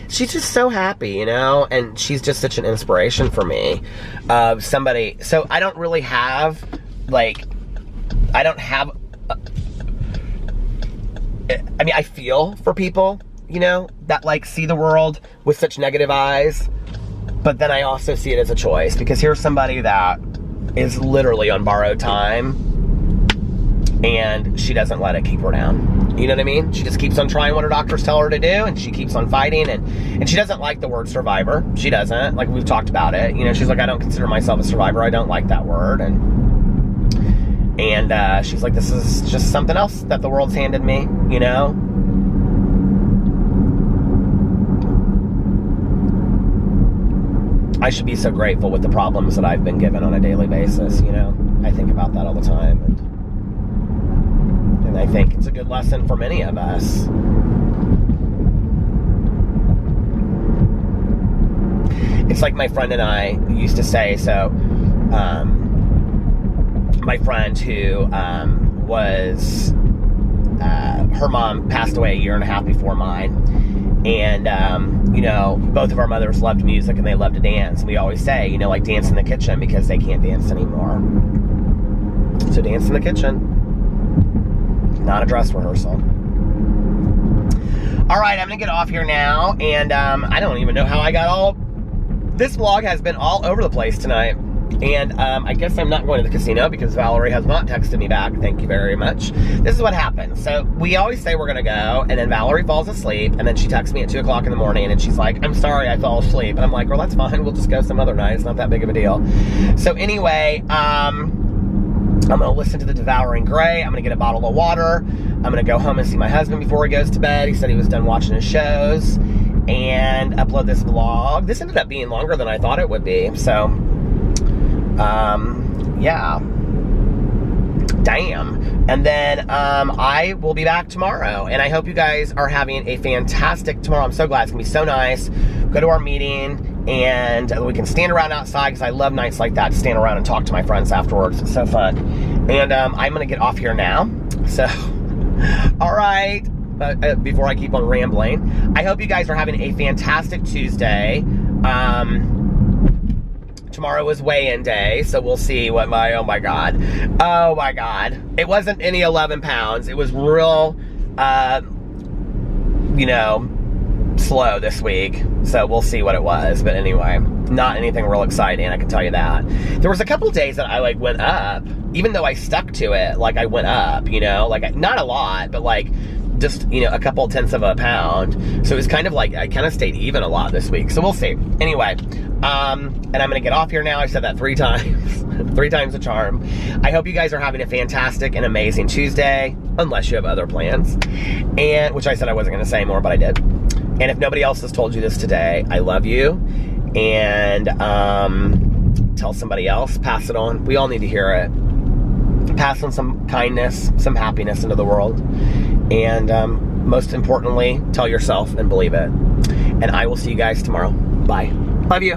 She's just so happy, you know, and she's just such an inspiration for me. Somebody, so I don't really have, like, I don't have, I mean, I feel for people, you know, that, like, see the world with such negative eyes, but then I also see it as a choice, because here's somebody that is literally on borrowed time, and she doesn't let it keep her down. You know what I mean? She just keeps on trying what her doctors tell her to do, and she keeps on fighting, and she doesn't like the word survivor. She doesn't. Like, we've talked about it. You know, she's like, I don't consider myself a survivor. I don't like that word. And she's like, this is just something else that the world's handed me, you know? I should be so grateful with the problems that I've been given on a daily basis, you know? I think about that all the time. And I think it's a good lesson for many of us. It's like my friend and I used to say, so, my friend who was, her mom passed away 1.5 years before mine. And, you know, both of our mothers loved music and they loved to dance. We always say, you know, like, dance in the kitchen, because they can't dance anymore. So dance in the kitchen. Not a dress rehearsal. All right, I'm gonna get off here now, and I don't even know how I got all. This vlog has been all over the place tonight, and I guess I'm not going to the casino because Valerie has not texted me back. Thank you very much. This is what happens. So we always say we're gonna go, and then Valerie falls asleep, and then she texts me at 2 o'clock in the morning, and she's like, "I'm sorry, I fell asleep," and I'm like, "Well, that's fine. We'll just go some other night. It's not that big of a deal." So anyway, I'm going to listen to the Devouring Gray. I'm going to get a bottle of water. I'm going to go home and see my husband before he goes to bed. He said he was done watching his shows. And upload this vlog. This ended up being longer than I thought it would be. So, yeah. damn. And then I will be back tomorrow. And I hope you guys are having a fantastic tomorrow. I'm so glad. It's going to be so nice. Go to our meeting, and we can stand around outside, because I love nights like that, to stand around and talk to my friends afterwards. It's so fun. And I'm going to get off here now. So, all right. Before I keep on rambling, I hope you guys are having a fantastic Tuesday. Tomorrow is weigh-in day, so we'll see what oh my god, it wasn't any 11 pounds. It was real, you know, slow this week, so we'll see what it was. But anyway, not anything real exciting, I can tell you that. There was a couple days that I like went up, even though I stuck to it. Like, I went up, you know, like, not a lot, but like just, you know, a couple tenths of a pound. So it was kind of like, I kind of stayed even a lot this week. So we'll see. Anyway, and I'm going to get off here now. I said that 3 times. 3 times a charm. I hope you guys are having a fantastic and amazing Tuesday, unless you have other plans. And, which I said I wasn't going to say more, but I did. And if nobody else has told you this today, I love you. And tell somebody else. Pass it on. We all need to hear it. Pass on some kindness, some happiness into the world. And most importantly, tell yourself and believe it. And I will see you guys tomorrow. Bye. Love you.